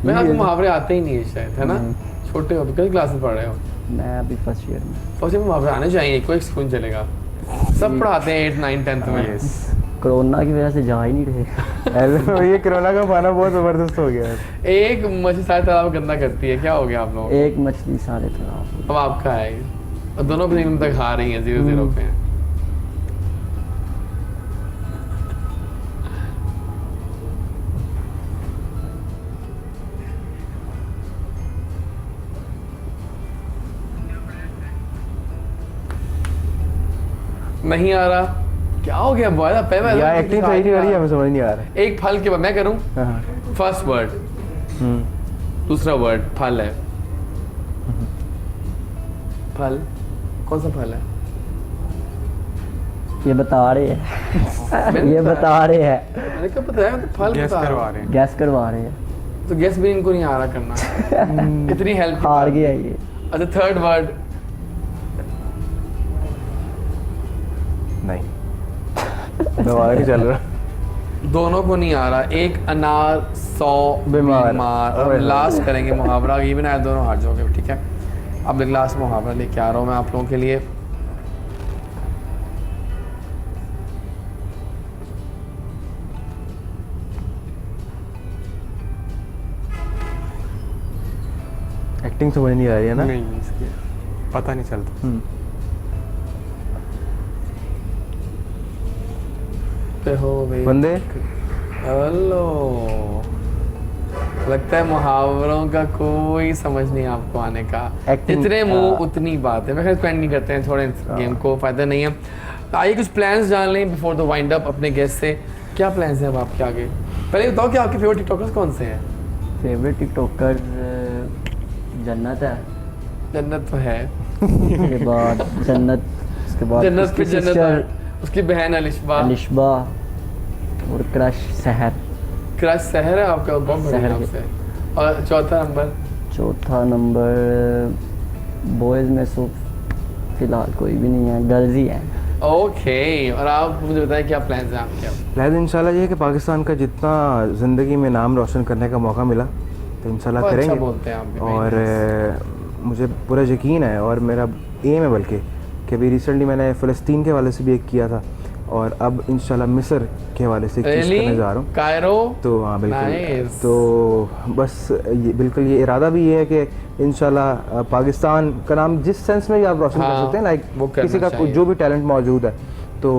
मैं आपको मुहावरे आते ही नहीं है शायद, है ना? छोटे हो, किस क्लास में पढ़ रहे हो? मैं अभी फर्स्ट ईयर में। फर्स्ट में मुहावरे आने चाहिए, कोई स्कूल चलेगा। सब पढ़ाते हैं 8, 9, 10th में। कोरोना की वजह से जा ही नहीं रहे। ये कोरोना का पाना बहुत जबरदस्त हो गया है। एक मछली सारे तालाब गंदा करती है, क्या हो गया आप लोगों को? एक मछली सारे तालाब। अब आपका है, और दोनों भी तक हार रही हैं, 0-0 पे हैं। नहीं आ रहा, क्या हो गया बॉय पहले या एक्टिंग सही नहीं हो रही है, हमें समझ नहीं आ रहा है। एक फल के बाद मैं करूं हाँ। फर्स्ट वर्ड दूसरा वर्ड फल है फल कौन सा फल है ये बता रहे हैं मैंने ये बता रहे हैं मैंने क्या बताया तो फल गैस बता रहा करवा हूं। रहे हैं। गैस करवा रहे हैं तो गैस भी इनको नहीं आ रहा करना इतनी हेल्प हार गया ये। अच्छा थर्ड वर्ड नहीं दोबारा नहीं चल रहा। दोनों को नहीं आ रहा एक अनार 100 बीमार। बीमार अब ओए लास्ट करेंगे मुहावरा ये भी ना दोनों हार जाओगे ठीक है अब एक लास्ट मुहावरा लेके आ रहा हूँ मैं आप लोगों के लिए एक्टिंग समझ नहीं आ रही है ना। नहीं इसकी पता नहीं चलता। पे हो भाई बंदे हेलो लगता है मुहावरों का कोई समझ नहीं आपको आने का Acting, जितने मुंह उतनी बात है मैं स्पेंड नहीं करते हैं थोड़े गेम को फायदा नहीं है आइए कुछ प्लान्स जान लें बिफोर द वाइंड अप अपने गेस्ट से क्या प्लान्स हैं अब आपके आगे पहले बताओ कि आपके फेवरेट टिकटॉकर्स कौन से हैं फेवरेट टिकटॉकर जन्नत है, जन्नत तो है उसके बाद जन्नत, उसके बाद जन्नत उसकी पे जन्नत sister है। उसकी बहन अलिशबा अलिशबा और क्रश सहर। क्रश सहर है आपका बहुत बढ़िया सहर नाम के- से और चौथा नंबर चौथा नंबर बॉयज़ में सो फिलहाल कोई भी नहीं है, गर्ल्स ही हैं। ओके और आप मुझे बताएं क्या प्लान्स हैं आपके अब प्लान इंशाल्लाह ये है कि पाकिस्तान का जितना ज़िंदगी में नाम रोशन करने का मौका मिला तो इंशाल्लाह बहुत अच्छा करेंगे। बोलते हैं आप भी, और very मुझे पूरा यकीन है और मेरा एम है बल्कि कि अभी रिसेंटली मैंने फ़लस्तीन के हवाले से भी एक किया था और अब इंशाल्लाह मिस्र के हवाले से एक चीज़ Really? करने जा रहा हूँ। कायरो तो हाँ बिल्कुल Nice. तो बस ये बिल्कुल ये इरादा भी ये है कि इंशाल्लाह पाकिस्तान का नाम जिस सेंस में भी आप रोशन कर हाँ, सकते हैं लाइक वो करना किसी का चाहिए। जो भी टैलेंट मौजूद है तो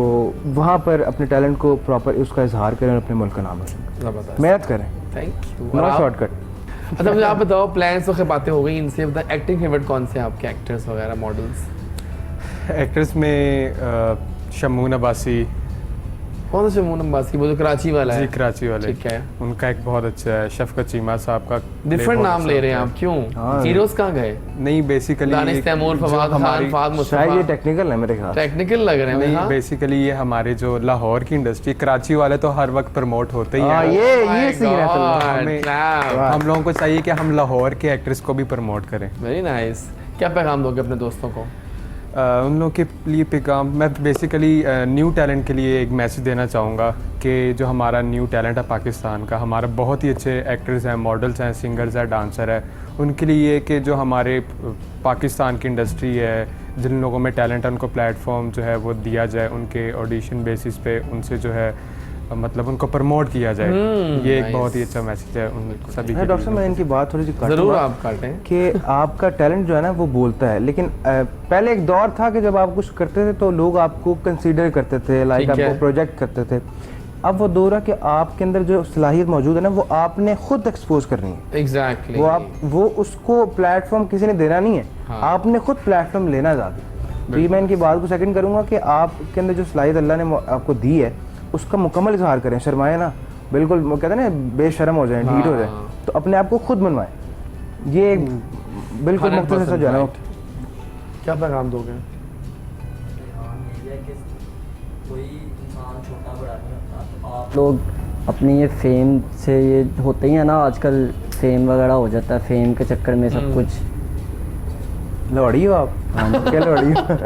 वहाँ पर अपने टैलेंट को प्रॉपर उसका इजहार करें और अपने मुल्क का नाम रोशन करें। जबरदस्त मेहनत करें, थैंक यू नो शॉर्टकट। अच्छा मुझे आप बताओ प्लान्स तो खैर बातें हो गई इनसे बता एक्टिंग फेवरेट कौन से हैं आपके एक्टर्स वगैरह मॉडल्स एक्ट्रेस में शमून अब्बासी कौन सा शमून अब्बासी वो जो कराची वाला जी है कराची वाले ठीक है उनका एक बहुत अच्छा है शफकत चीमा साहब का डिफरेंट नाम ले रहे हैं आप क्यों हाँ। हीरोज कहाँ गए नहीं बेसिकली दानिश तैमूर फवाद खान फाद शायद ये मुस्तफा टेक्निकल है मेरे ख्याल से। टेक्निकल लग रहे हैं नहीं हाँ? बेसिकली ये हमारे जो लाहौर की इंडस्ट्री कराची वाले तो हर वक्त प्रमोट होते ही हाँ, हैं ये सीन है असल में। हमें हम लोगों को चाहिए कि हम लाहौर के एक्ट्रेस को भी प्रमोट करें। वेरी नाइस क्या पैगाम दोगे अपने दोस्तों को उन लोगों के लिए पैगाम मैं बेसिकली न्यू टैलेंट के लिए एक मैसेज देना चाहूँगा कि जो हमारा न्यू टैलेंट है पाकिस्तान का हमारा बहुत ही अच्छे एक्टर्स हैं मॉडल्स हैं सिंगर्स हैं डांसर है उनके लिए ये कि जो हमारे पाकिस्तान की इंडस्ट्री है जिन लोगों में टैलेंट है उनको प्लेटफॉर्म जो है वो दिया जाए उनके ऑडिशन बेसिस पे उनसे जो है मतलब उनको प्रमोट किया जाए ये एक nice. बहुत ही अच्छा मैसेज है उन सभी के डॉक्टर साहब लिए। मैं इनकी बात थोड़ी सी जरूर काटूंगा आप काटें कि आपका टैलेंट जो है ना वो बोलता है लेकिन पहले एक दौर था कि जब आप कुछ करते थे तो लोग आपको कंसीडर करते थे लाइक ठीक है। आपको प्रोजेक्ट करते थे अब वो दौर है कि आपके अंदर जो सलाहियत मौजूद है ना वो आपने खुद एक्सपोज करनी है एग्जैक्टली वो उसको प्लेटफॉर्म किसी ने देना नहीं है हाँ। आपने खुद प्लेटफॉर्म लेना ज़्यादा तो ये मैं इनकी बात को सेकंड करूंगा कि आपके अंदर जो सलाहियत अल्लाह ने आपको दी है उसका मुकम्मल इजहार करें शर्माए ना बिल्कुल वो कहते हैं ना बेशरम हो जाए ढीठ हो जाए तो अपने आप को खुद बनवाएं ये एक बिल्कुल मुख्तसर सा जो है ना वो- क्या पैगाम दोगे आप लोग अपनी ये फेम से ये होते ही है ना आजकल फेम वगैरह हो जाता है फेम के चक्कर में सब कुछ लौड़ी हो आप क्या लौड़ी हो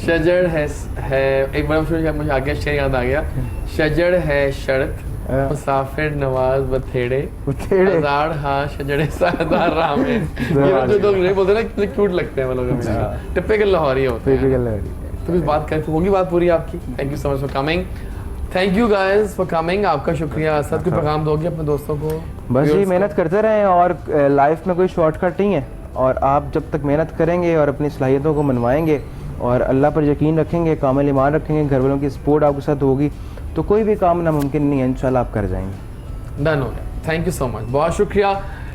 शजर है एक बार मुझे आगे शेर याद आ गया शजर है शर्त मुसाफिर नवाज बथेड़े बथेड़े। हजार हाँ शजरे सादार रामे ये जो लोग नहीं बोलते ना कितने क्यूट लगते हैं वो लोग हमेशा टिपिकल लाहौरी होते हैं Typical लौड़ी। तो कुछ बात करें होगी बात पूरी आपकी thank you so much for coming thank you guys for coming आपका शुक्रिया असद कोई पैगाम दोगे अपने दोस्तों को बस Viewers ये को? मेहनत करते रहें और लाइफ में कोई शॉर्टकट नहीं है और आप जब तक मेहनत करेंगे और अपनी सलाहियतों को मनवाएंगे और अल्लाह पर यकीन रखेंगे कामिल ईमान रखेंगे घर वालों की सपोर्ट आपके साथ होगी तो कोई भी काम नामुमकिन नहीं है इंशाल्लाह आप कर जाएंगे डन हो गया थैंक यू सो मच बहुत शुक्रिया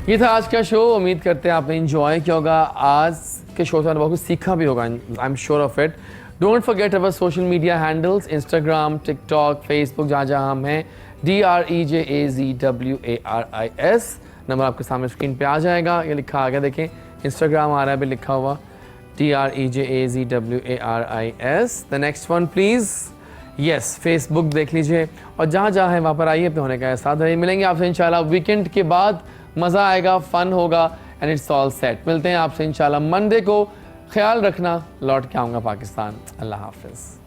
ये था आज का शो उम्मीद करते हैं आपने इंजॉय किया होगा आज के शो से बहुत कुछ सीखा भी होगा I am sure of it don't forget our social media handles, Instagram, TikTok, Facebook, जहाँ जहाँ हम हैं, DREJAZWARIS। नंबर आपके सामने स्क्रीन पे आ जाएगा, ये लिखा आ गया, देखें इंस्टाग्राम आ रहा है भी लिखा हुआ DREJAZWARIS। The next one please, yes Facebook देख लीजिए, और जहाँ जहाँ है वहाँ पर आइए, अपने होने का एहसास रहिए। मिलेंगे आपसे इंशाल्लाह वीकेंड के बाद, मज़ा आएगा, फ़न होगा एंड इट्स ऑल सेट। मिलते हैं आपसे इंशाल्लाह मंडे को। ख्याल रखना, लौट के आऊँगा पाकिस्तान। अल्लाह हाफिज़।